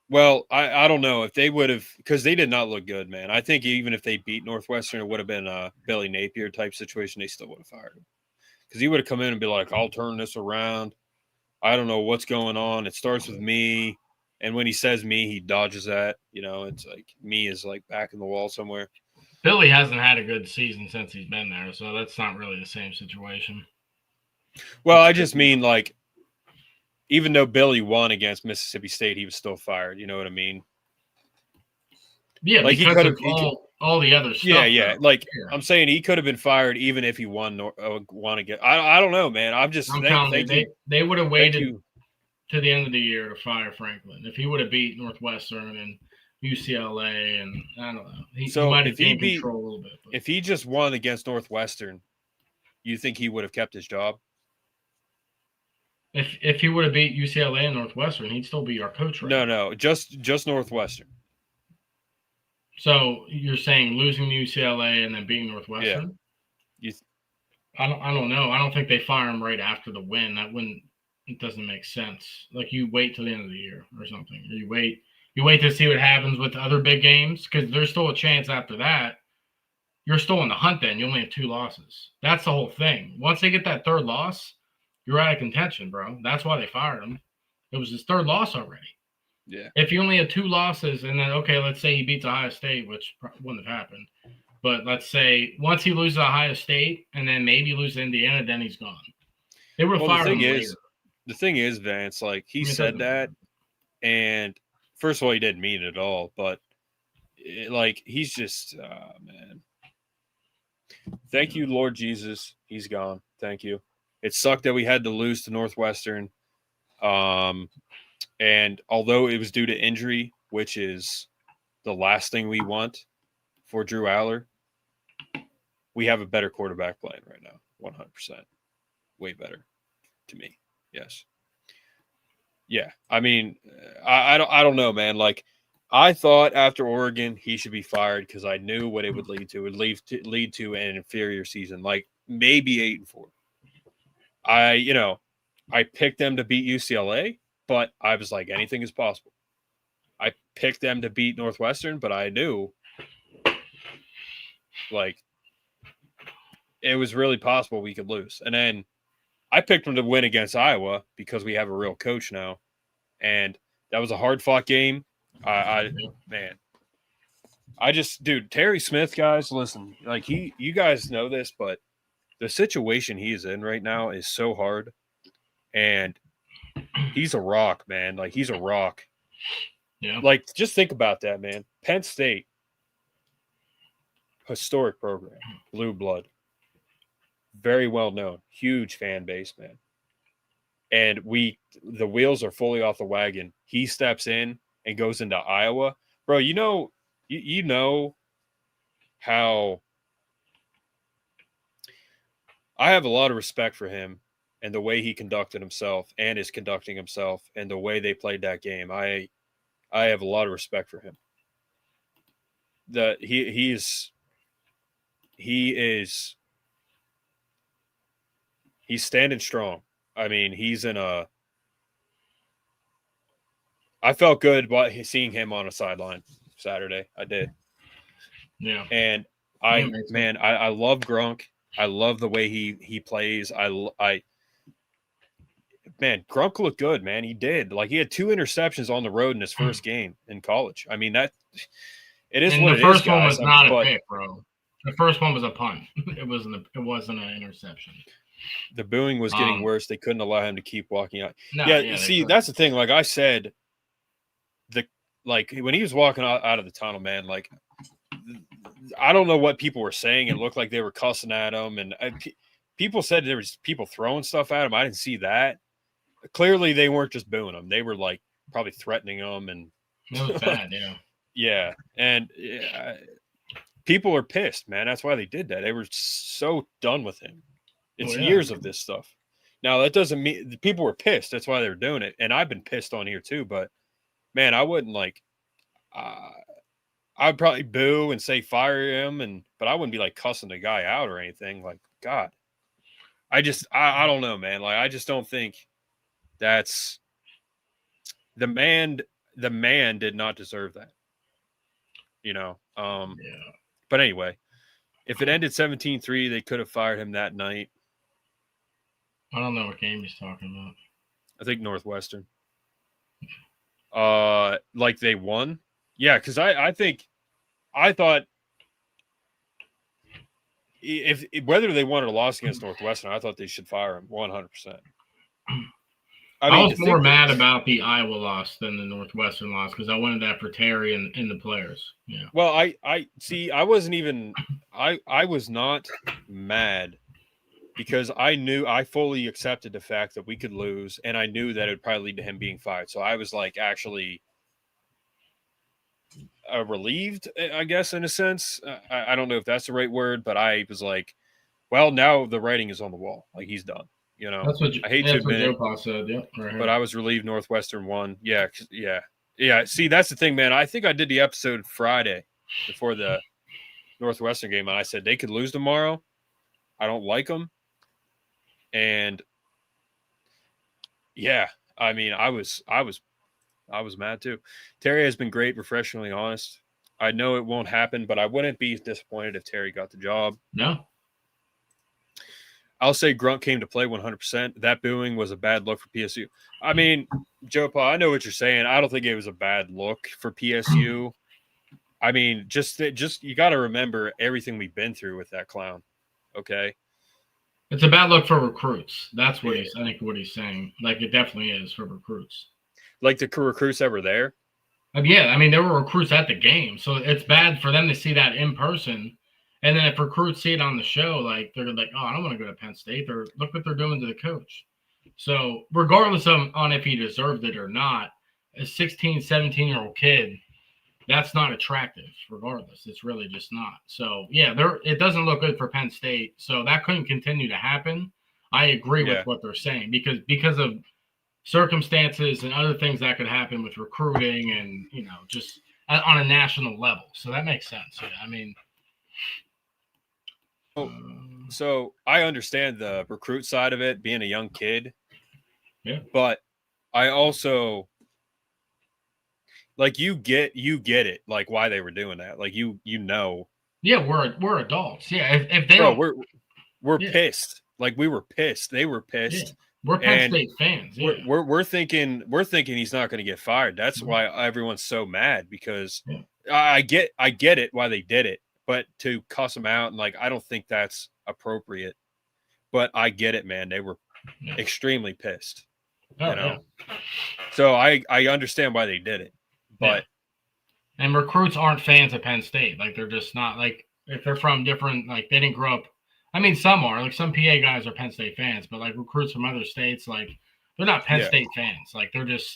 Well, I don't know if they would have, because they did not look good, man. I think even if they beat Northwestern, it would have been a Billy Napier type situation. They still would have fired him because he would have come in and be like, "I'll turn this around. I don't know what's going on. It starts with me." And when he says me, he dodges that. You know, it's like me is like back in the wall somewhere. Billy hasn't had a good season since he's been there, so that's not really the same situation. Well, I just mean like, even though Billy won against Mississippi State, he was still fired. You know what I mean? Yeah, like he could have all the other stuff. Yeah. Like I'm saying, he could have been fired even if he won again. I don't know, man. I'm telling you, they would have waited to the end of the year to fire Franklin if he would have beat Northwestern and UCLA, and I don't know. He might have gained control a little bit. But. If he just won against Northwestern, you think he would have kept his job? If he would have beat UCLA and Northwestern, he'd still be our coach right now. No, just Northwestern. So you're saying losing to UCLA and then beating Northwestern? Yeah. I don't know. I don't think they fire him right after the win. It doesn't make sense. Like you wait till the end of the year or something. Or you wait to see what happens with other big games, because there's still a chance after that. You're still in the hunt then. You only have 2 losses. That's the whole thing. Once they get that 3rd loss, you're out of contention, bro. That's why they fired him. It was his 3rd loss already. Yeah. If you only had 2 losses and then, okay, let's say he beats Ohio State, which wouldn't have happened. But let's say once he loses Ohio State and then maybe loses Indiana, then he's gone. They would have fired him later. The thing is, Vance, like he said that, and first of all, he didn't mean it at all, but he's just, man. Thank you, Lord Jesus. He's gone. Thank you. It sucked that we had to lose to Northwestern. And although it was due to injury, which is the last thing we want for Drew Aller, we have a better quarterback playing right now. 100%. Way better to me. Yes. Yeah. I mean, I don't know, man. Like, I thought after Oregon he should be fired because I knew what it would lead to. It would lead to an inferior season, like maybe 8-4. I picked them to beat UCLA, but I was like, anything is possible. I picked them to beat Northwestern, but I knew like it was really possible we could lose. And then I picked them to win against Iowa because we have a real coach now. And that was a hard-fought game. Man. Dude, Terry Smith, guys, listen, like you guys know this, but the situation he is in right now is so hard. And he's a rock, man. Like, he's a rock. Yeah. Like, just think about that, man. Penn State, historic program, blue blood, very well known, huge fan base, man. And the wheels are fully off the wagon. He steps in and goes into Iowa. Bro, you know how I have a lot of respect for him and the way he conducted himself and is conducting himself and the way they played that game. I have a lot of respect for him. he's standing strong. I mean, I felt good seeing him on a sideline Saturday. I did. Yeah. And I love Grunk. I love the way he plays. Man, Grunk looked good, man. He did. Like, he had 2 interceptions on the road in his first game in college. I mean, it is what it is, guys. The first one was not a pick, bro. The first one was a punt. It wasn't an interception. The booing was getting worse. They couldn't allow him to keep walking out. No, see, that's the thing. Like I said, when he was walking out of the tunnel, man, like, I don't know what people were saying. It looked like they were cussing at him, and people said there was people throwing stuff at him. I didn't see that. Clearly, they weren't just booing him. They were like probably threatening him, and it was bad. Yeah, yeah, and people are pissed, man. That's why they did that. They were so done with him. It's years of this stuff. Now, that doesn't mean the people were pissed. That's why they were doing it, and I've been pissed on here too. But man, I wouldn't I'd probably boo and say fire him, but I wouldn't be like cussing the guy out or anything. Like, God, I don't know, man. Like, I just don't think that's the man. The man did not deserve that, Yeah. But anyway, if it ended 17-3, they could have fired him that night. I don't know what game he's talking about. I think Northwestern. Like they won. Yeah, because I thought if whether they won or lost against Northwestern, I thought they should fire him 100%. I was more mad about the Iowa loss than the Northwestern loss because I wanted that for Terry and the players. Yeah. Well, I see. I wasn't even. I was not mad because I fully accepted the fact that we could lose, and I knew that it would probably lead to him being fired. So I was like actually relieved, I guess, in a sense. I don't know if that's the right word, but I was like, well, now the writing is on the wall. Like, he's done. That's what I hate to admit it, Joe said. Yeah, right. But I was relieved Northwestern won. Yeah. See, that's the thing, man. I think I did the episode Friday before the Northwestern game, and I said they could lose tomorrow. I don't like them, and yeah, I mean, I was mad too. Terry has been great, refreshingly honest. I know it won't happen, but I wouldn't be disappointed if Terry got the job. No. I'll say Grunt came to play 100%. That booing was a bad look for PSU. I mean, Joe Paul, I know what you're saying. I don't think it was a bad look for PSU. I mean, just you got to remember everything we've been through with that clown. Okay. It's a bad look for recruits. That's what I think what he's saying. Like, it definitely is for recruits. Like the recruits that were there? Yeah. I mean, there were recruits at the game. So it's bad for them to see that in person. And then if recruits see it on the show, like, they're like, oh, I don't want to go to Penn State. Look what they're doing to the coach. So regardless on if he deserved it or not, a 16, 17-year-old kid, that's not attractive regardless. It's really just not. So, yeah, it doesn't look good for Penn State. So that couldn't continue to happen. I agree with what they're saying because of circumstances and other things that could happen with recruiting and, just on a national level. So that makes sense. Yeah, I mean – So I understand the recruit side of it, being a young kid. Yeah. But I also like you get it, like why they were doing that. Like you know. Yeah, we're adults. Yeah. If they don't, we're pissed. Like we were pissed. They were pissed. Yeah. We're Penn State fans. Yeah. We're thinking he's not going to get fired. That's why everyone's so mad because I get it why they did it. But to cuss them out and I don't think that's appropriate. But I get it, man. They were extremely pissed. So I understand why they did it. But and recruits aren't fans of Penn State. Like they're just not if they're from different they didn't grow up. I mean, some are some PA guys are Penn State fans, but recruits from other states they're not Penn State fans.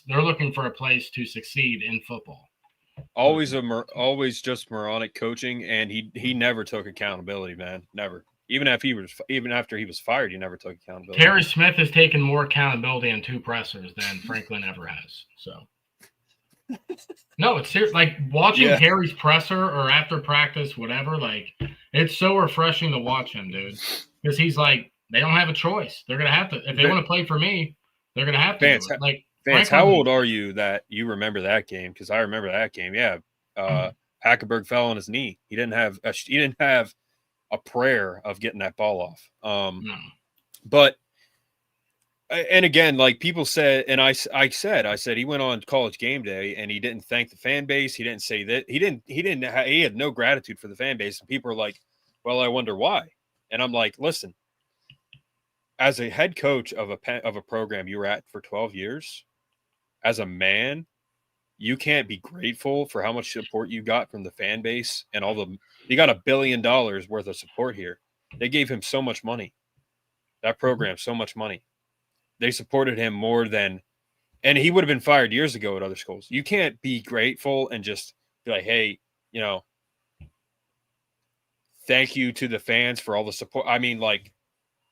They're looking for a place to succeed in football. Always just moronic coaching, and he never took accountability, man. Never. Even after he was fired, he never took accountability. Terry Smith has taken more accountability in 2 pressers than Franklin ever has. So No, it's serious. Like watching Harry's presser or after practice, whatever. Like it's so refreshing to watch him, dude. Because he's like, they don't have a choice. They're gonna have to if they want to play for me. They're gonna have to do it. Like, Vance, how old are you that you remember that game? Because I remember that game. Yeah, Hackenberg fell on his knee. He didn't have a prayer of getting that ball off. No. But and again, like people said, and I said he went on College Game Day and he didn't thank the fan base. He didn't say that he had no gratitude for the fan base. And people are like, well, I wonder why. And I'm like, listen, as a head coach of a program you were at for 12 years, as a man, you can't be grateful for how much support you got from the fan base and you got $1 billion worth of support here. They gave him so much money. That program, so much money. They supported him more than, and he would have been fired years ago at other schools. You can't be grateful and just be like, hey, thank you to the fans for all the support. I mean, like,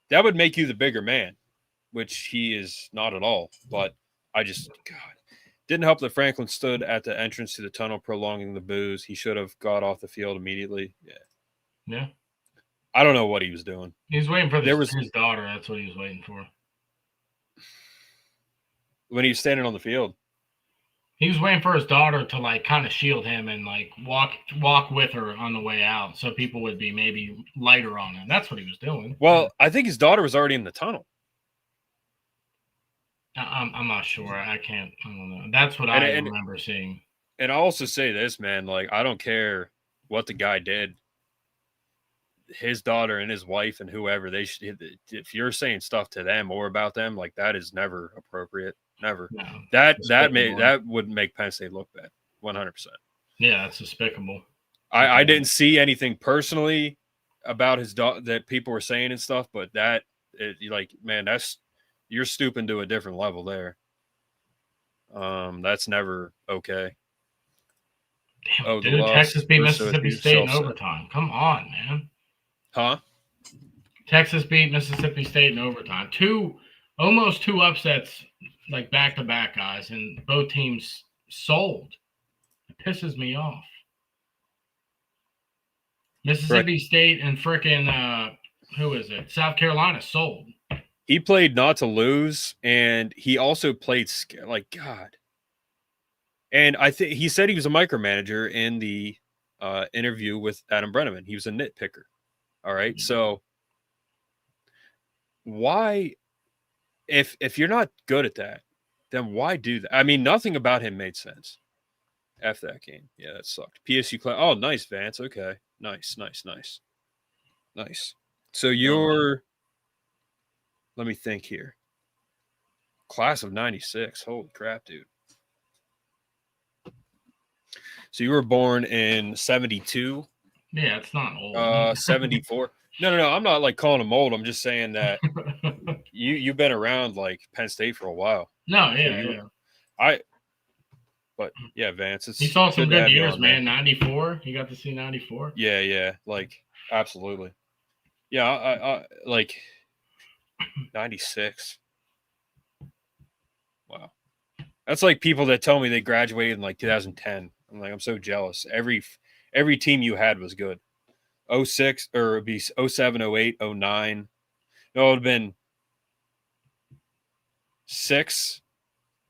that would make you the bigger man, which he is not at all. But didn't help that Franklin stood at the entrance to the tunnel prolonging the boos. He should have got off the field immediately. Yeah. I don't know what he was doing. He was waiting for his daughter. That's what he was waiting for. When he was standing on the field. He was waiting for his daughter to like kind of shield him and like walk with her on the way out, so people would be maybe lighter on him. That's what he was doing. Well, I think his daughter was already in the tunnel. I'm not sure. I don't know. That's what I remember seeing. And I'll also say this, man. Like, I don't care what the guy did. His daughter and his wife and whoever, they should. If you're saying stuff to them or about them, like that is never appropriate. Never. No, that would make Penn State look bad. 100%. Yeah, that's despicable. I didn't see anything personally about his daughter that people were saying and stuff, but you're stooping to a different level there. That's never okay. Damn, dude, Texas beat Mississippi State in overtime. Come on, man. Huh? Texas beat Mississippi State in overtime. Almost two upsets, like back-to-back, guys, and both teams sold. It pisses me off. Mississippi State and frickin' who is it? South Carolina sold. He played not to lose, and he also played like God. And I think he said he was a micromanager in the interview with Adam Brenneman. He was a nitpicker. All right, so why, if you're not good at that, then why do that? I mean, nothing about him made sense. F that game. Yeah, that sucked. PSU class. Oh, nice, Vance. Okay, nice. So you're. Let me think here. Class of 96. Holy crap, dude. So you were born in 72. Yeah, it's not old. 74. No. I'm not like calling him old. I'm just saying that you've been around like Penn State for a while. No, yeah. But yeah, Vance. He saw some good years, man. 94. You got to see 94. Yeah. Like absolutely. Yeah, I like 96. Wow. That's like people that tell me they graduated in like 2010. I'm like, I'm so jealous. Every team you had was good. 06 or it'd be 07, 08, 09. No, it would have been 6,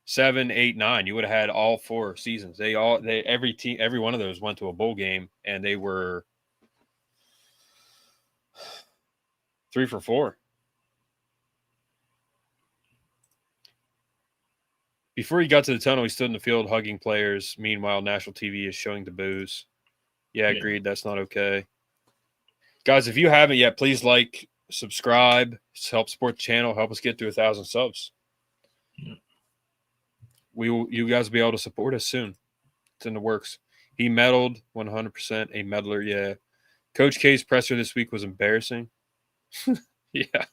7, 8, 9. You would have had all 4 seasons. Every one of those went to a bowl game, and they were 3 for 4. Before he got to the tunnel, he stood in the field hugging players. Meanwhile, national TV is showing the boos. Yeah, agreed. That's not okay. Guys, if you haven't yet, please like, subscribe, help support the channel, help us get to 1,000 subs. Yeah. You guys will be able to support us soon. It's in the works. He meddled 100%. A meddler, yeah. Coach K's presser this week was embarrassing. Yeah.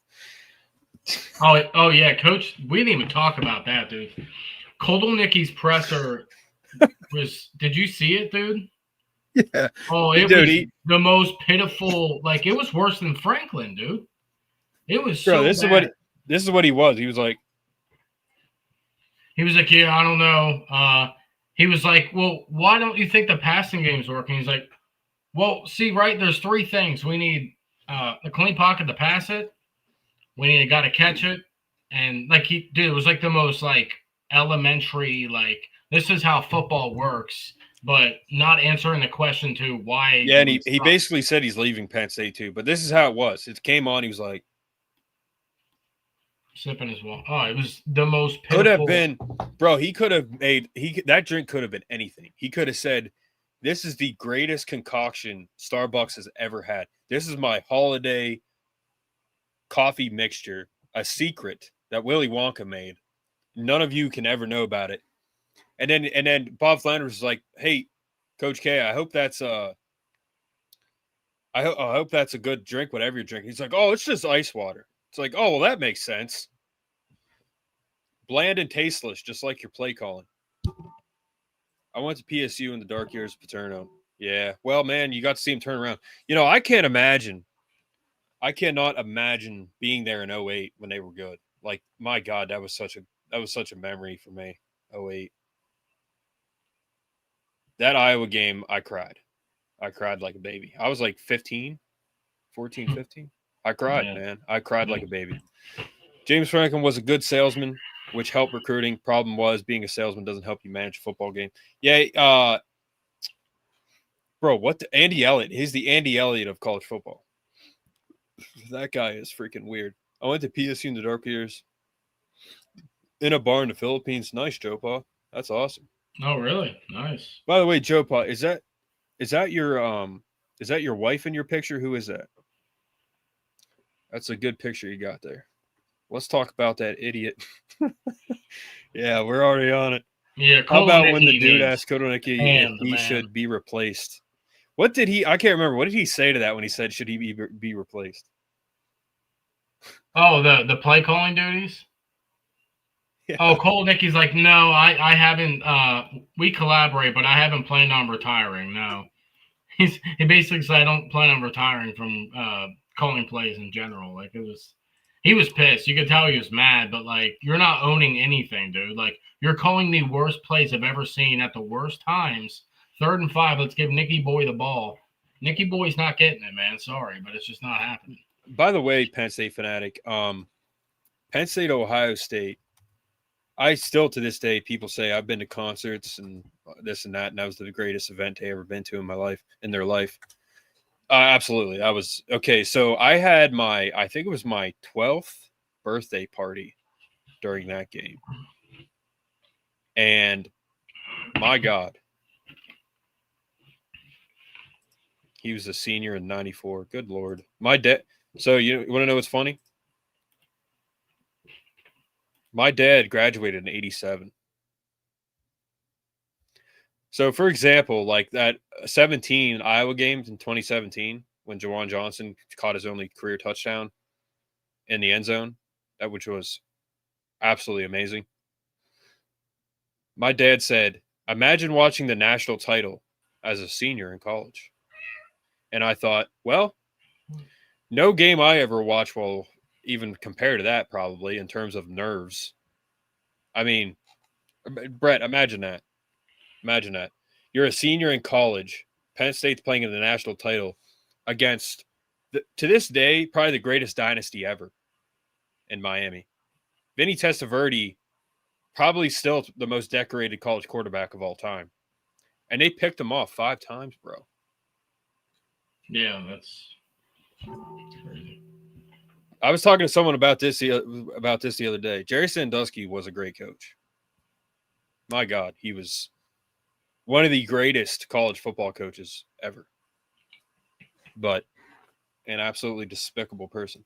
Oh yeah, Coach. We didn't even talk about that, dude. Kotelnicki's presser was. Did you see it, dude? Yeah. Oh, it was the most pitiful. Like it was worse than Franklin, dude. It was so bad. This is what he was. He was like, yeah, I don't know. he was like, well, why don't you think the passing game's working? He's like, well, see, right, there's three things. We need a clean pocket to pass it. We need a guy to catch it. And, like, it was like the most, like, elementary, like, this is how football works, but not answering the question to why. Yeah, and he basically said he's leaving Penn State too. But this is how it was. It came on. He was like, sipping his water. Oh, it was the most pitiful. Could have been, bro. He could have made that drink could have been anything. He could have said, "This is the greatest concoction Starbucks has ever had. This is my holiday coffee mixture, a secret that Willy Wonka made. None of you can ever know about it." And then Bob Flanders was like, "Hey, Coach K, I hope that's I hope that's a good drink, whatever you're drinking." He's like, "Oh, it's just ice water." It's like, "Oh, well, that makes sense. Bland and tasteless, just like your play calling." I went to PSU in the dark years of Paterno. Yeah, well, man, you got to see him turn around. I cannot imagine being there in 08 when they were good. Like, my God, that was such a memory for me. 08. That Iowa game, I cried. I cried like a baby. I was like 14, 15. I cried, man. I cried like a baby. James Franklin was a good salesman, which helped recruiting. Problem was, being a salesman doesn't help you manage a football game. Yeah, bro, Andy Elliott? He's the Andy Elliott of college football. That guy is freaking weird. I went to PSU in the dark years. In a bar in the Philippines. Nice, Joe Pa. That's awesome. Oh, really? Nice. By the way, Joe Pa, is that your wife in your picture? Who is that? That's a good picture you got there. Let's talk about that idiot. Yeah, we're already on it. Yeah. How about when the dude asked Kotelnicki if he should be replaced? What did he? I can't remember. What did he say to that when he said should he be replaced? Oh, the play calling duties. Yeah. Oh, Kotelnicki's like, no, I haven't. We collaborate, but I haven't planned on retiring. No, he basically said I don't plan on retiring from calling plays in general. Like, he was pissed. You could tell he was mad, but like, you're not owning anything, dude. Like, you're calling the worst plays I've ever seen at the worst times. 3rd and 5. Let's give Nicky Boy the ball. Nicky Boy's not getting it, man. Sorry, but it's just not happening. By the way, Penn State fanatic, Penn State, Ohio State. I still, to this day, people say I've been to concerts and this and that, and that was the greatest event I ever been to in their life. Absolutely. That was okay. So I had I think it was my 12th birthday party during that game. And my God, he was a senior in 94. Good Lord. My dad. So you want to know what's funny? My dad graduated in 87. So, for example, like that 17 Iowa games in 2017, when Jawan Johnson caught his only career touchdown in the end zone, which was absolutely amazing. My dad said, imagine watching the national title as a senior in college. And I thought, well, no game I ever watched will even compare to that, probably, in terms of nerves. I mean, Brett, imagine that. Imagine that. You're a senior in college. Penn State's playing in the national title against, to this day, probably the greatest dynasty ever in Miami. Vinny Testaverde, probably still the most decorated college quarterback of all time. And they picked him off 5 times, bro. Yeah, that's crazy. I was talking to someone about this the other day. Jerry Sandusky was a great coach. My God, he was one of the greatest college football coaches ever. But an absolutely despicable person.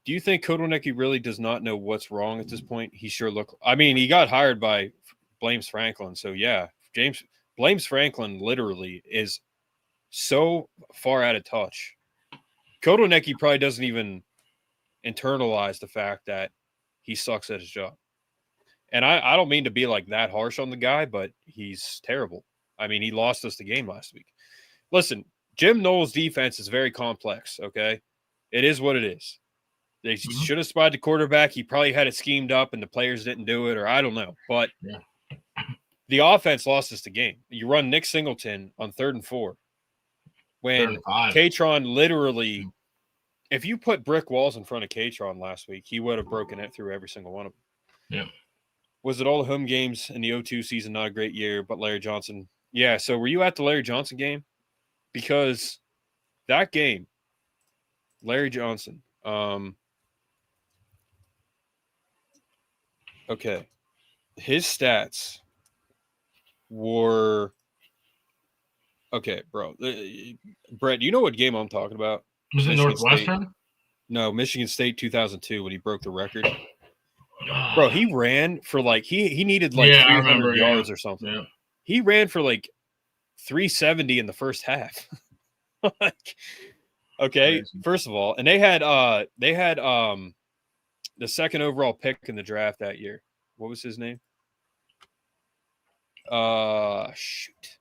Do you think Kotelnicki really does not know what's wrong at this point? He sure looked. I mean, he got hired by Blames Franklin. So, yeah, Blames Franklin literally is so far out of touch. Kotelnicki probably doesn't even internalize the fact that he sucks at his job. And I don't mean to be like that harsh on the guy, but he's terrible. I mean, he lost us the game last week. Listen, Jim Knowles' defense is very complex, okay? It is what it is. They should have spied the quarterback. He probably had it schemed up and the players didn't do it, or I don't know. But the offense lost us the game. You run Nick Singleton on 3rd and 4 when Katron literally, if you put brick walls in front of Katron last week, he would have broken it through every single one of them. Yeah. Was it all the home games in the 0-2 season? Not a great year, but Larry Johnson. Yeah. So were you at the Larry Johnson game? Because that game, Larry Johnson. Okay. His stats were okay, bro. Brett, you know what game I'm talking about? Was it Northwestern? State. No, Michigan State 2002 when he broke the record. Bro, he ran for he needed 300 yards or something. Yeah. He ran for 370 in the first half. Okay, crazy. First of all, and they had the second overall pick in the draft that year. What was his name? Shoot.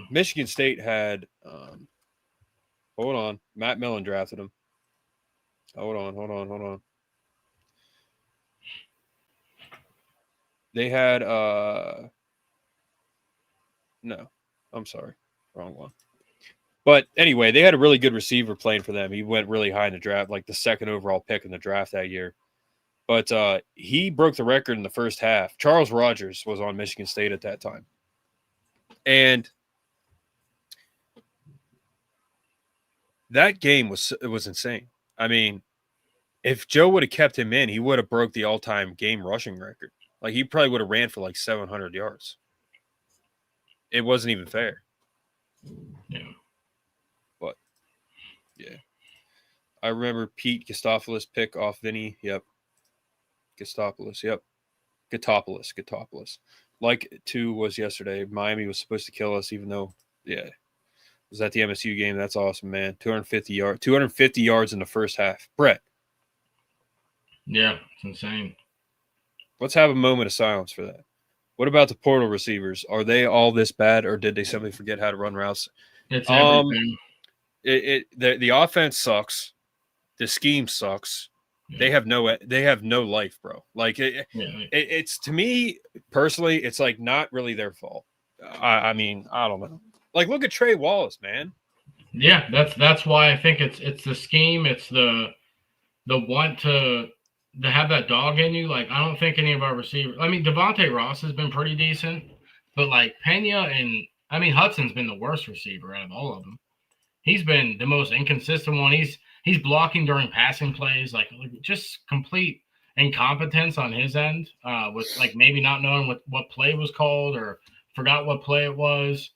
Michigan State had hold on. Matt Millen drafted him. Hold on. They had no, I'm sorry. Wrong one. But anyway, they had a really good receiver playing for them. He went really high in the draft, the second overall pick in the draft that year. But he broke the record in the first half. Charles Rogers was on Michigan State at that time. And that game was insane. I mean, if Joe would have kept him in, he would have broke the all-time game rushing record. He probably would have ran for 700 yards. It wasn't even fair. Yeah. But, yeah. I remember Pete Gustopoulos pick off Vinny. Yep. Gustopoulos. Yep. Gutopoulos. Like 2 was yesterday. Miami was supposed to kill us, even though, yeah. It was at the MSU game. That's awesome, man. 250 yards in the first half. Brett. Yeah, it's insane. Let's have a moment of silence for that. What about the portal receivers? Are they all this bad, or did they simply forget how to run routes? It's everything. The offense sucks. The scheme sucks. Yeah. They have no life, bro. It's to me personally, it's not really their fault. I mean, I don't know. Look at Trey Wallace, man. Yeah, that's why I think it's the scheme. It's the want to have that dog in you. I don't think any of our receivers. I mean, Devontae Ross has been pretty decent, but Pena and Hudson's been the worst receiver out of all of them. He's been the most inconsistent one. He's blocking during passing plays, just complete incompetence on his end, with maybe not knowing what play was called or forgot what play it was.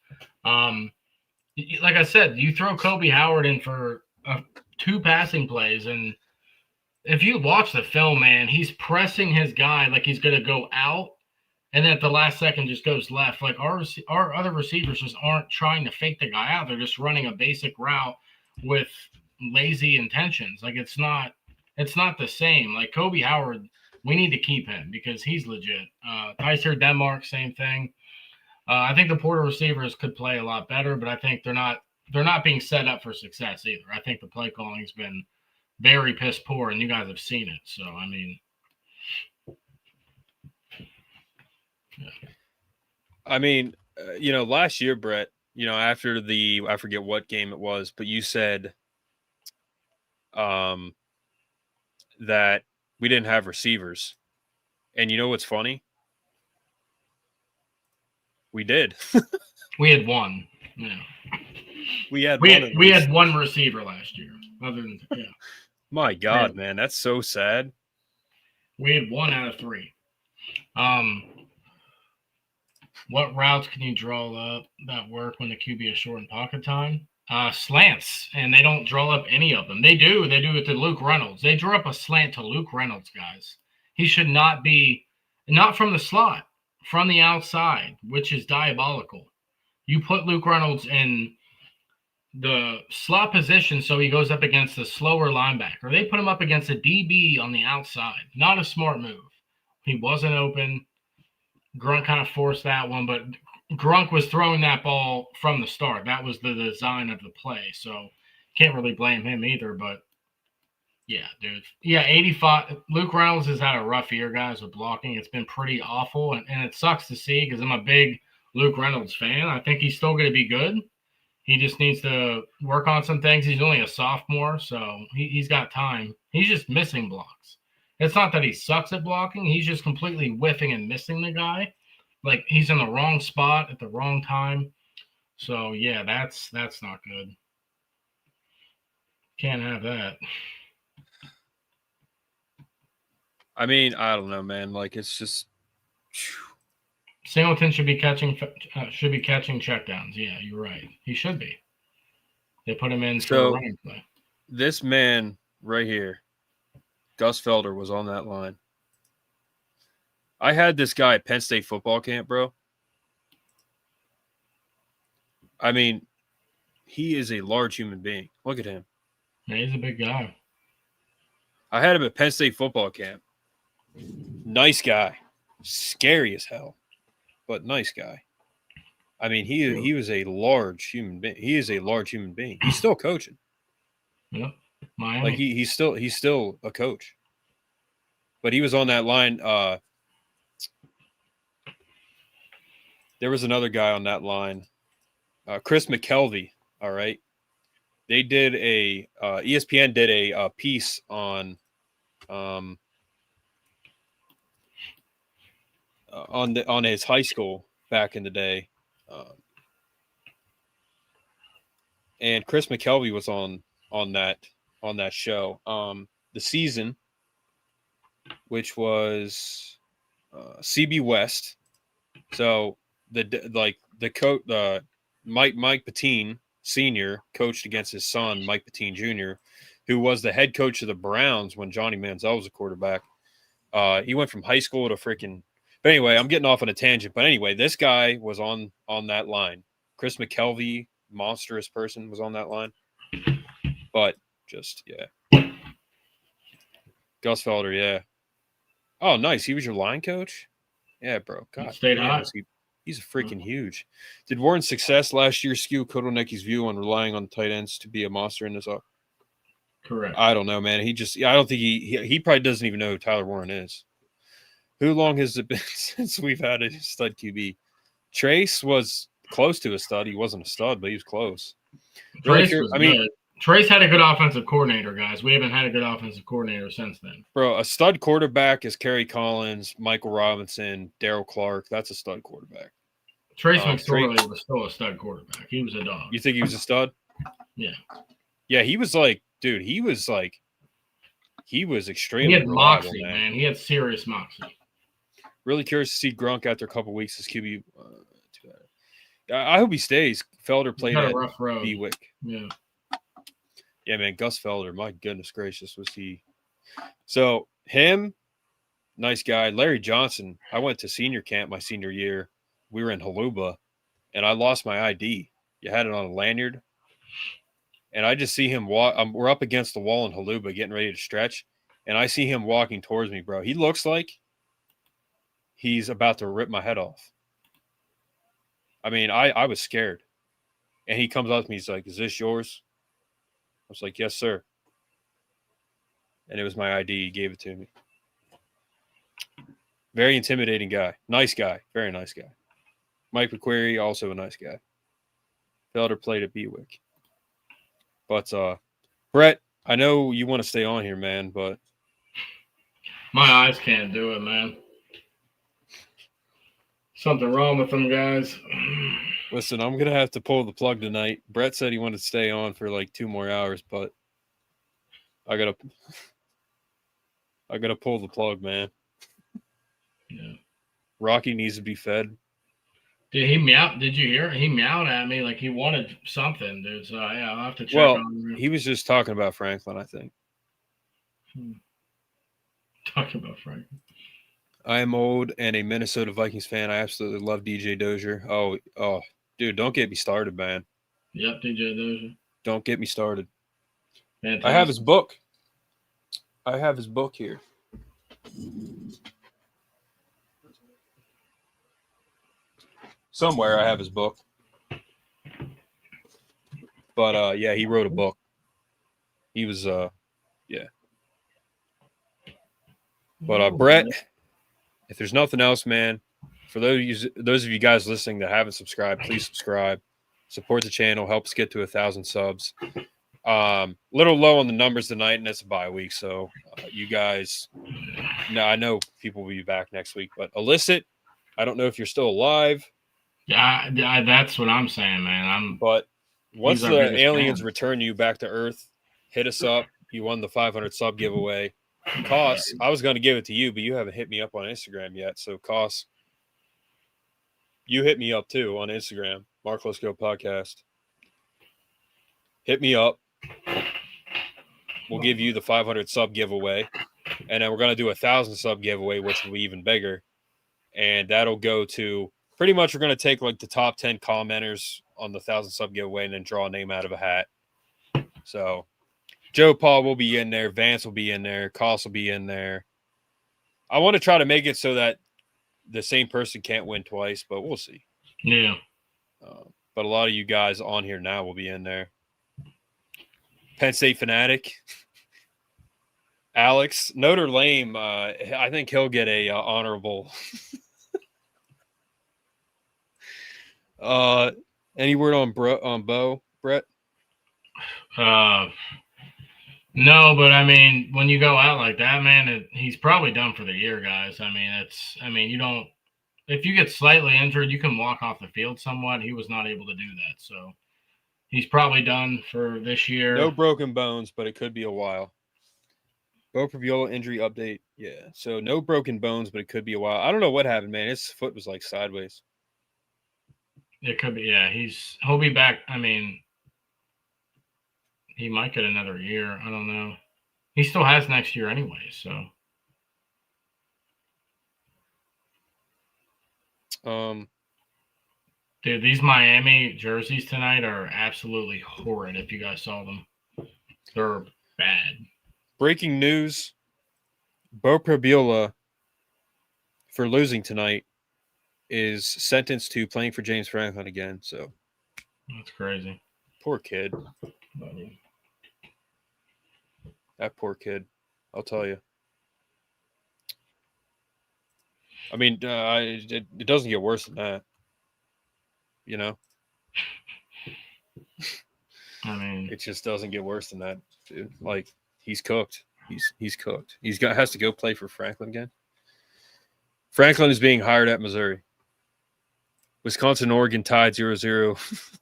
Like I said, you throw Kobe Howard in for 2 passing plays, and if you watch the film, man, he's pressing his guy like he's going to go out, and then at the last second just goes left. Our other receivers just aren't trying to fake the guy out. They're just running a basic route with lazy intentions. It's not the same. Kobe Howard, we need to keep him because he's legit. Tyser Denmark, same thing. I think the portal receivers could play a lot better, but I think they're not being set up for success either. I think the play calling's been very piss poor, and you guys have seen it. So, I mean, yeah. I mean, last year, Brett, after I forget what game it was, but you said that we didn't have receivers. And you know what's funny? We did. We had one. Yeah. We had one receiver last year. Other than My God, man, that's so sad. We had 1 out of 3. What routes can you draw up that work when the QB is short in pocket time? Slants, and they don't draw up any of them. They do it to Luke Reynolds. They drew up a slant to Luke Reynolds, guys. He should not from the slot, from the outside, which is diabolical. You put Luke Reynolds in the slot position so he goes up against the slower linebacker. They put him up against a DB on the outside. Not a smart move. He wasn't open. Grunk kind of forced that one, but Grunk was throwing that ball from the start. That was the design of the play, so can't really blame him either. But Yeah, dude. Yeah, 85. Luke Reynolds has had a rough year, guys, with blocking. It's been pretty awful, and it sucks to see because I'm a big Luke Reynolds fan. I think he's still going to be good. He just needs to work on some things. He's only a sophomore, so he's got time. He's just missing blocks. It's not that he sucks at blocking. He's just completely whiffing and missing the guy. Like, he's in the wrong spot at the wrong time. So, yeah, that's not good. Can't have that. I mean, I don't know, man. Like, it's just Singleton should be catching checkdowns. Yeah, you're right. He should be. They put him in for a running play. This man right here, Gus Felder, was on that line. I had this guy at Penn State football camp, bro. I mean, he is a large human being. Look at him. Yeah, he's a big guy. I had him at Penn State football camp. Nice guy. Scary as hell, but nice guy. I mean, he was a large human being. He is a large human being. He's still coaching. Yep. Miami. Like he's still a coach. But he was on that line. There was another guy on that line, Chris McKelvey. All right, they did ESPN did a piece on his high school back in the day, and Chris McKelvey was on that show. The season, which was CB West, so the coach Mike Patine Sr. coached against his son Mike Patine Jr., who was the head coach of the Browns when Johnny Manziel was a quarterback. He went from high school to freaking. But anyway, I'm getting off on a tangent. But anyway, this guy was on that line. Chris McKelvey, monstrous person, was on that line. But just, yeah. Gus Felder, yeah. Oh, nice. He was your line coach? Yeah, bro. God, stayed hot. He's freaking huge. Did Warren's success last year skew Kotelnicki's view on relying on tight ends to be a monster in this? Correct. I don't know, man. I don't think he probably doesn't even know who Tyler Warren is. Who long has it been since we've had a stud QB? Trace was close to a stud. He wasn't a stud, but he was close. Trace good. Trace had a good offensive coordinator, guys. We haven't had a good offensive coordinator since then. Bro, a stud quarterback is Kerry Collins, Michael Robinson, Darryl Clark. That's a stud quarterback. Trace McSorley was still a stud quarterback. He was a dog. You think he was a stud? Yeah. Yeah, he was like, dude, he was extremely He had moxie, man. He had serious moxie. Really curious to see Grunk after a couple weeks as QB. I hope he stays. Felder played at rough road. Bewick. Yeah. Yeah, man, Gus Felder, my goodness gracious, was he. So him, nice guy. Larry Johnson, I went to senior camp my senior year. We were in Haluba, and I lost my ID. You had it on a lanyard. And I just see him walk. We're up against the wall in Haluba getting ready to stretch, and I see him walking towards me, bro. He looks like he's about to rip my head off. I mean, I was scared. And he comes up to me, he's like, "Is this yours?" I was like, "Yes, sir." And it was my ID. He gave it to me. Very intimidating guy. Nice guy. Very nice guy. Mike McQuarrie, also a nice guy. Felder played at Bewick. But, Brett, I know you want to stay on here, man, but. My eyes can't do it, man. Something wrong with them, guys. Listen, I'm going to have to pull the plug tonight. Brett said he wanted to stay on for like 2 more hours, but I got to pull the plug, man. Yeah. Rocky needs to be fed. Did he meow? Did you hear? He meowed at me like he wanted something, dude. So yeah, I'll have to check on him. He was just talking about Franklin, I think. Talking about Franklin. I am old and a Minnesota Vikings fan. I absolutely love DJ Dozier. Oh, dude, don't get me started, man. Yep, DJ Dozier. Don't get me started. Fantastic. I have his book. I have his book here. Somewhere I have his book. But, yeah, he wrote a book. He was, yeah. But Brett, if there's nothing else, man, for those of you guys listening that haven't subscribed, please subscribe. Support the channel. Help us get to 1,000 subs. Little low on the numbers tonight, and it's a bye week, so you guys. No, I know people will be back next week, but Illicit, I don't know if you're still alive. Yeah, that's what I'm saying, man. But once the aliens return you back to Earth, hit us up. You won the 500 sub giveaway. Koss, I was going to give it to you, but you haven't hit me up on Instagram yet. So, Koss, you hit me up too on Instagram, Mark Lesko Podcast. Hit me up. We'll give you the 500 sub giveaway. And then we're going to do 1,000 sub giveaway, which will be even bigger. And that'll go to pretty much we're going to take like the top 10 commenters on the 1,000 sub giveaway and then draw a name out of a hat. So, Joe Paul will be in there. Vance will be in there. Koss will be in there. I want to try to make it so that the same person can't win twice, but we'll see. Yeah. But a lot of you guys on here now will be in there. Penn State fanatic. Alex. Notre Dame, I think he'll get a honorable. Any word on Bo, Brett? No, but I mean, when you go out like that, man, he's probably done for the year, guys. You don't, if you get slightly injured, you can walk off the field somewhat. He was not able to do that. So he's probably done for this year. No broken bones, but it could be a while. Bo Previola injury update. Yeah. So no broken bones, but it could be a while. I don't know what happened, man. His foot was like sideways. It could be. Yeah. He'll be back. I mean, he might get another year. I don't know. He still has next year anyway, so. Dude, these Miami jerseys tonight are absolutely horrid if you guys saw them. They're bad. Breaking news. Bo Previola, for losing tonight, is sentenced to playing for James Franklin again, so. That's crazy. Poor kid. That poor kid, I'll tell you. I mean, it doesn't get worse than that, you know? I mean, it just doesn't get worse than that, dude. Like, he's cooked. He's cooked. Has to go play for Franklin again. Franklin is being hired at Missouri. Wisconsin, Oregon tied 0-0.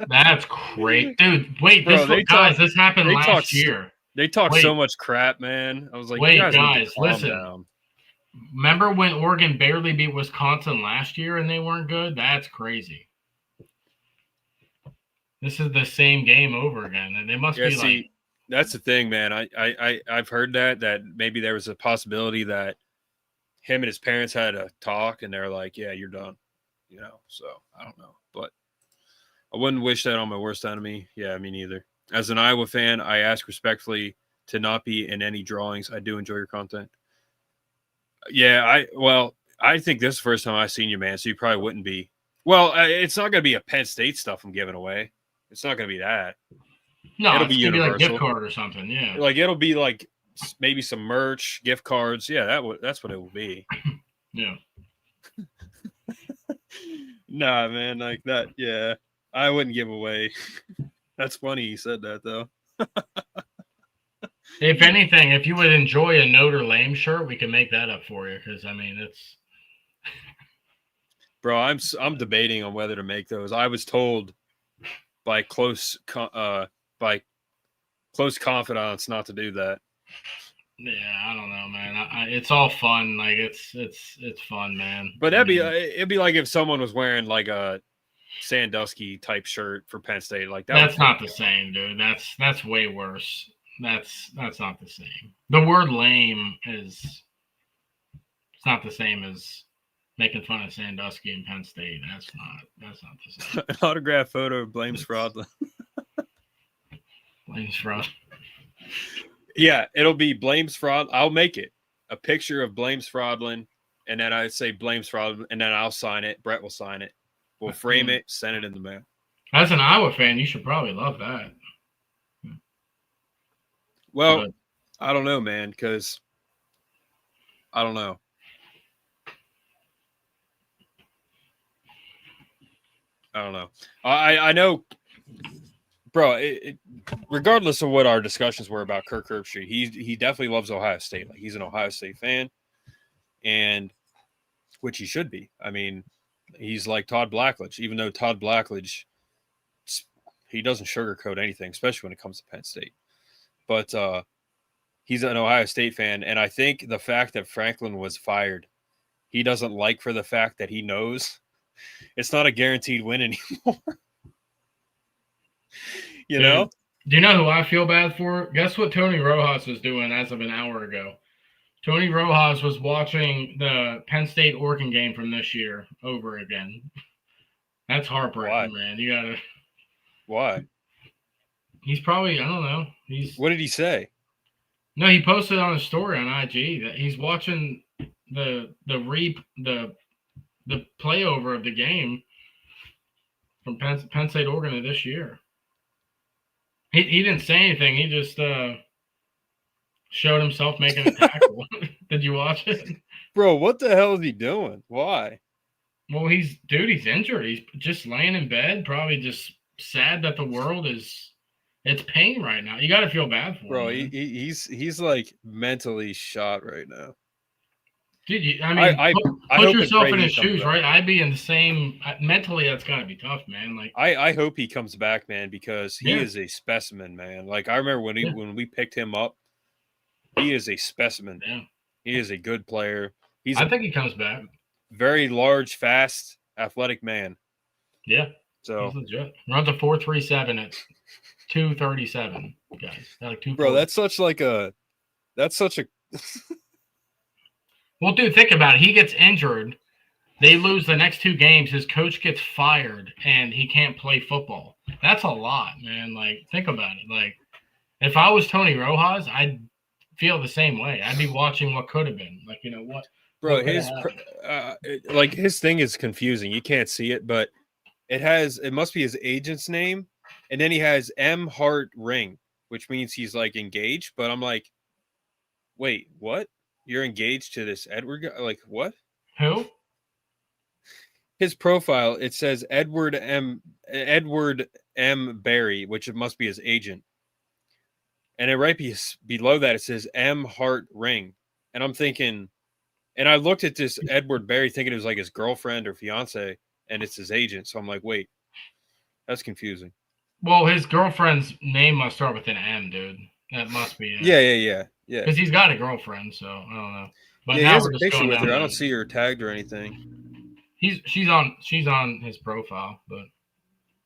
That's great, dude. Wait, this happened last year. They talk so much crap, man. I was like, wait, guys, listen. Down. Remember when Oregon barely beat Wisconsin last year and they weren't good? That's crazy. This is the same game over again, and they must be like. That's the thing, man. I've heard that maybe there was a possibility that him and his parents had a talk, and they're like, "Yeah, you're done," you know. So I don't know, but. I wouldn't wish that on my worst enemy. Yeah, me neither. As an Iowa fan, I ask respectfully to not be in any drawings. I do enjoy your content. Yeah, I think this is the first time I've seen you, man, so you probably wouldn't be. Well, it's not going to be a Penn State stuff I'm giving away. It's not going to be that. No, it'll be universal. Like gift card or something, yeah. Like, it'll be like maybe some merch, gift cards. Yeah, that's what it will be. Yeah. Nah, man, like that, yeah. I wouldn't give away. That's funny you said that, though. If anything, if you would enjoy a Notre Dame shirt, we can make that up for you. Because, I mean, it's... Bro, I'm debating on whether to make those. I was told by close confidants not to do that. Yeah, I don't know, man. It's all fun. Like, it's fun, man. But it'd be like if someone was wearing, like, a Sandusky type shirt for Penn State, like that. That's not the same, dude. That's way worse. That's not the same. The word lame it's not the same as making fun of Sandusky and Penn State. That's not the same. An autograph photo of Blames Fraudlin. Blames Fraud. Yeah, it'll be Blames Fraud. I'll make it a picture of Blames Fraudlin, and then I say Blames Fraudlin, and then I'll sign it. Brett will sign it. We'll frame it, send it in the mail. As an Iowa fan, you should probably love that. Well, I don't know, man, because I don't know. I know, bro. Regardless of what our discussions were about Kirk Herbstreit, he definitely loves Ohio State. Like, he's an Ohio State fan, and which he should be. I mean, he's like Todd Blackledge, even though Todd Blackledge, he doesn't sugarcoat anything, especially when it comes to Penn State. But he's an Ohio State fan, and I think the fact that Franklin was fired, he doesn't like for the fact that he knows it's not a guaranteed win anymore. You know? Do you know who I feel bad for? Guess what Tony Rojas was doing as of an hour ago? Tony Rojas was watching the Penn State Oregon game from this year over again. That's heartbreaking, man. You gotta. Why? He's probably, I don't know. What did he say? No, he posted on his story on IG that he's watching the playover of the game from Penn State Oregon of this year. He didn't say anything. He just showed himself making a tackle. Did you watch it? Bro, what the hell is he doing? Why? Well, he's injured. He's just laying in bed, probably just sad that the world it's pain right now. You got to feel bad for him. Bro, he's like mentally shot right now. Dude, put yourself in his shoes, right? I'd be in the same mentally. That's got to be tough, man. Like, I hope he comes back, man, because he is a specimen, man. Like, I remember when we picked him up, he is a specimen. Yeah. He is a good player. I think he comes back. Very large, fast, athletic man. Yeah. So he's legit. Runs a 4.37 at 237, guys. Like 2. Bro, that's such a. Well, dude, think about it. He gets injured. They lose the next 2 games. His coach gets fired, and he can't play football. That's a lot, man. Like, think about it. Like, if I was Tony Rojas, I'd feel the same way. I'd be watching what could have been. Like, you know what? Bro, his thing is confusing. You can't see it, but it must be his agent's name, and then he has M Hart Ring, which means he's like engaged. But I'm like, wait, what? You're engaged to this Edward guy? Like, what? Who? His profile, it says Edward M. Barry, which it must be his agent. And then right below that, it says M. Hart Ring. And I'm thinking, and I looked at this Edward Barry thinking it was like his girlfriend or fiance, and it's his agent. So I'm like, wait, that's confusing. Well, his girlfriend's name must start with an M, dude. That must be it. Yeah. Because he's got a girlfriend, so I don't know. But yeah, now he has we're a just picture going with down her. I don't see her tagged or anything. She's on his profile, but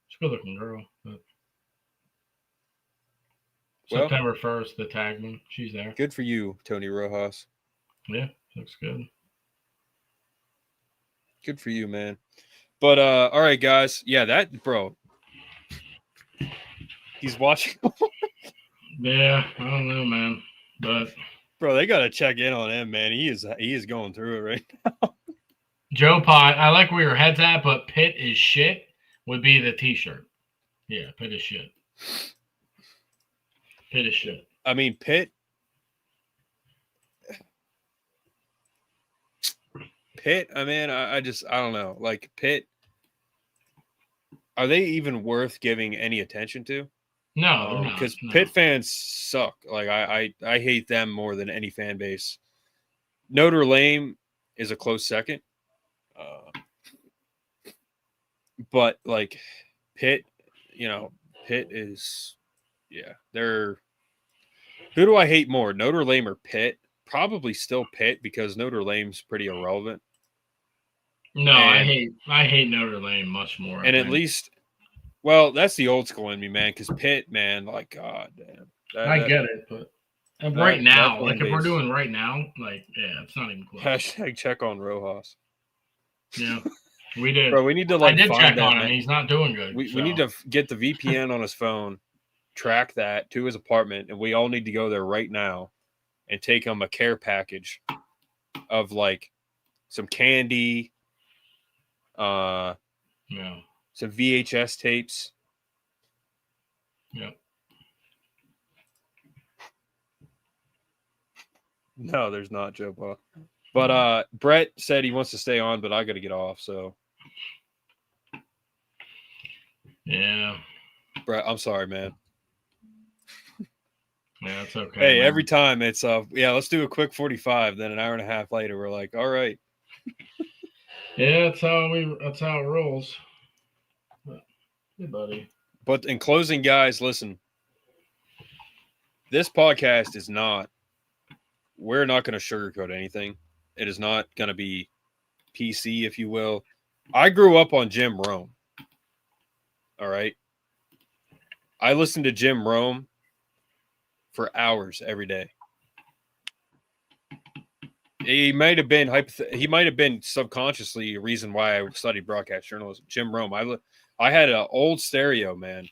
she's a good looking girl. But September 1st, the tag one. She's there. Good for you, Tony Rojas. Yeah, looks good. Good for you, man. But all right, guys. Yeah, that bro. He's watching. Yeah, I don't know, man. But bro, they gotta check in on him, man. He is going through it right now. Joe Pye, I like where your head's at, but Pitt is shit would be the T-shirt. Yeah, Pitt is shit. Pitt is shit. I mean, Pitt. I mean, I don't know. Like, Pitt, are they even worth giving any attention to? No, because Pitt fans suck. Like, I hate them more than any fan base. Notre Dame is a close second. But like Pitt, Pitt is, yeah, they're. Who do I hate more, Notre Dame or Pitt? Probably still Pitt because Notre Dame's pretty irrelevant. No, I hate Notre Dame much more. And at least, well, that's the old school in me, man. Because Pitt, man, like, god damn. I get it, but right now, like if we're doing right now, like, yeah, it's not even close. Hashtag check on Rojas. Yeah, we did. Bro, we need to I did check on him. He's not doing good. We need to get the VPN on his phone, track that to his apartment, and we all need to go there right now and take him a care package of like some candy, some VHS tapes. Yeah. No, there's not, Joe Pa. But Brett said he wants to stay on, but I got to get off. So, yeah, Brett, I'm sorry, man. Yeah, it's okay. Hey, man. every time it's let's do a quick 45. Then an hour and a half later, we're like, all right. Yeah, that's how it rolls. Hey, buddy. But in closing, guys, listen. This podcast is not. We're not going to sugarcoat anything. It is not going to be PC, if you will. I grew up on Jim Rome. All right. I listened to Jim Rome for hours every day. He might have been subconsciously a reason why I studied broadcast journalism. Jim Rome. I had an old stereo, man.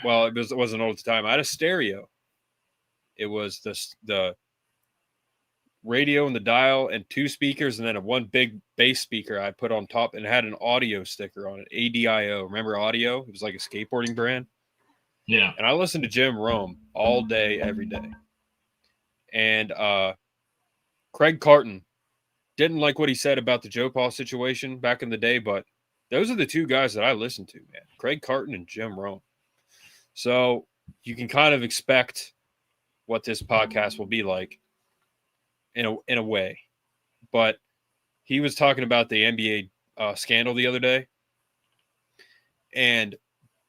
Well, it wasn't old at the time. I had a stereo. It was the radio and the dial and two speakers and then one big bass speaker I put on top, and it had an audio sticker on it. ADIO. Remember audio? It was like a skateboarding brand. Yeah. And I listened to Jim Rome all day, every day. And Craig Carton, didn't like what he said about the Joe Pa situation back in the day, but those are the two guys that I listened to, man. Craig Carton and Jim Rome. So you can kind of expect what this podcast will be like in a way. But he was talking about the NBA scandal the other day. And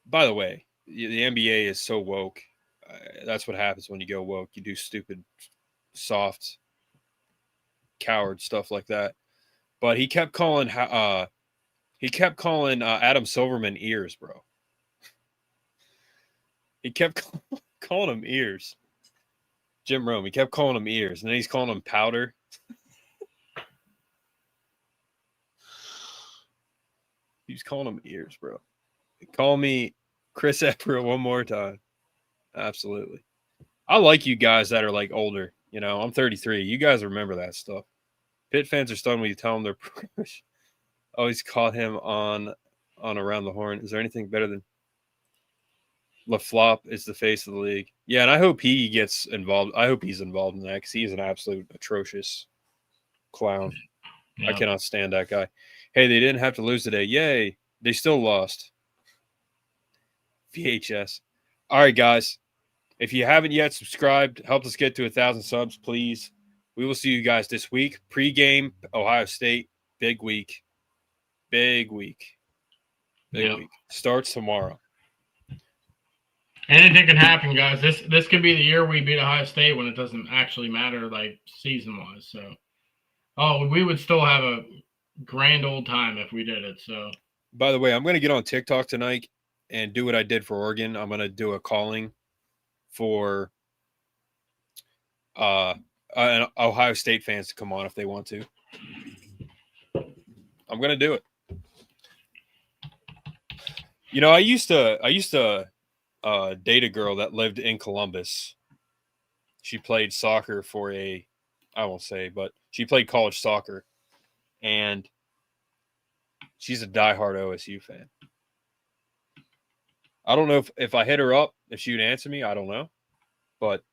by the way, the NBA is so woke. That's what happens when you go woke. You do stupid, soft, coward stuff like that. But he kept calling Adam Silverman ears, bro. He kept calling him ears. Jim Rome. He kept calling him ears, and then he's calling him powder. He's calling him ears, bro. Call me Chris Epper one more time. Absolutely. I like you guys that are like older. You know, I'm 33. You guys remember that stuff. Pitt fans are stunned when you tell them they're always caught him on Around the Horn. Is there anything better than LaFlop is the face of the league? Yeah, and I hope he gets involved. I hope he's involved in that because he is an absolute atrocious clown. Yeah. I cannot stand that guy. Hey, they didn't have to lose today. Yay. They still lost. VHS. All right, guys. If you haven't yet subscribed, help us get to 1,000 subs, please. We will see you guys this week. Pre-game, Ohio State. Big week. Big week. Big week. Starts tomorrow. Anything can happen, guys. This could be the year we beat Ohio State when it doesn't actually matter, like, season-wise. So, we would still have a grand old time if we did it. So, by the way, I'm going to get on TikTok tonight and do what I did for Oregon. I'm going to do a calling for Ohio State fans to come on if they want to. I'm going to do it. You know, I used to date a girl that lived in Columbus. She played soccer for I won't say, but she played college soccer. And she's a diehard OSU fan. I don't know if I hit her up, if she would answer me. I don't know. But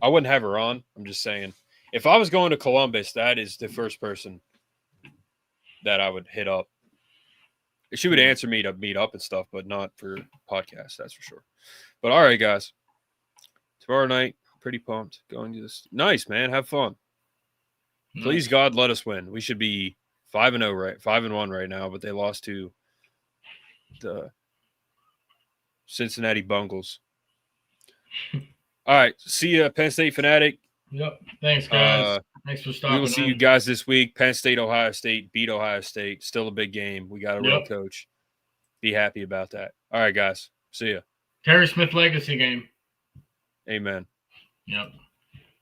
I wouldn't have her on. I'm just saying. If I was going to Columbus, that is the first person that I would hit up. She would answer me to meet up and stuff, but not for podcasts, that's for sure. But all right, guys. Tomorrow night, pretty pumped. Going to this. Nice, man. Have fun. Nice. Please, God, let us win. We should be 5-0, right? 5-1 right now, but they lost to the Cincinnati Bungles. All right. See you, Penn State Fanatic. Yep. Thanks, guys. Thanks for stopping. We will see you guys this week. Penn State, Ohio State, beat Ohio State. Still a big game. We got a real coach. Be happy about that. All right, guys. See ya. Terry Smith legacy game. Amen. Yep.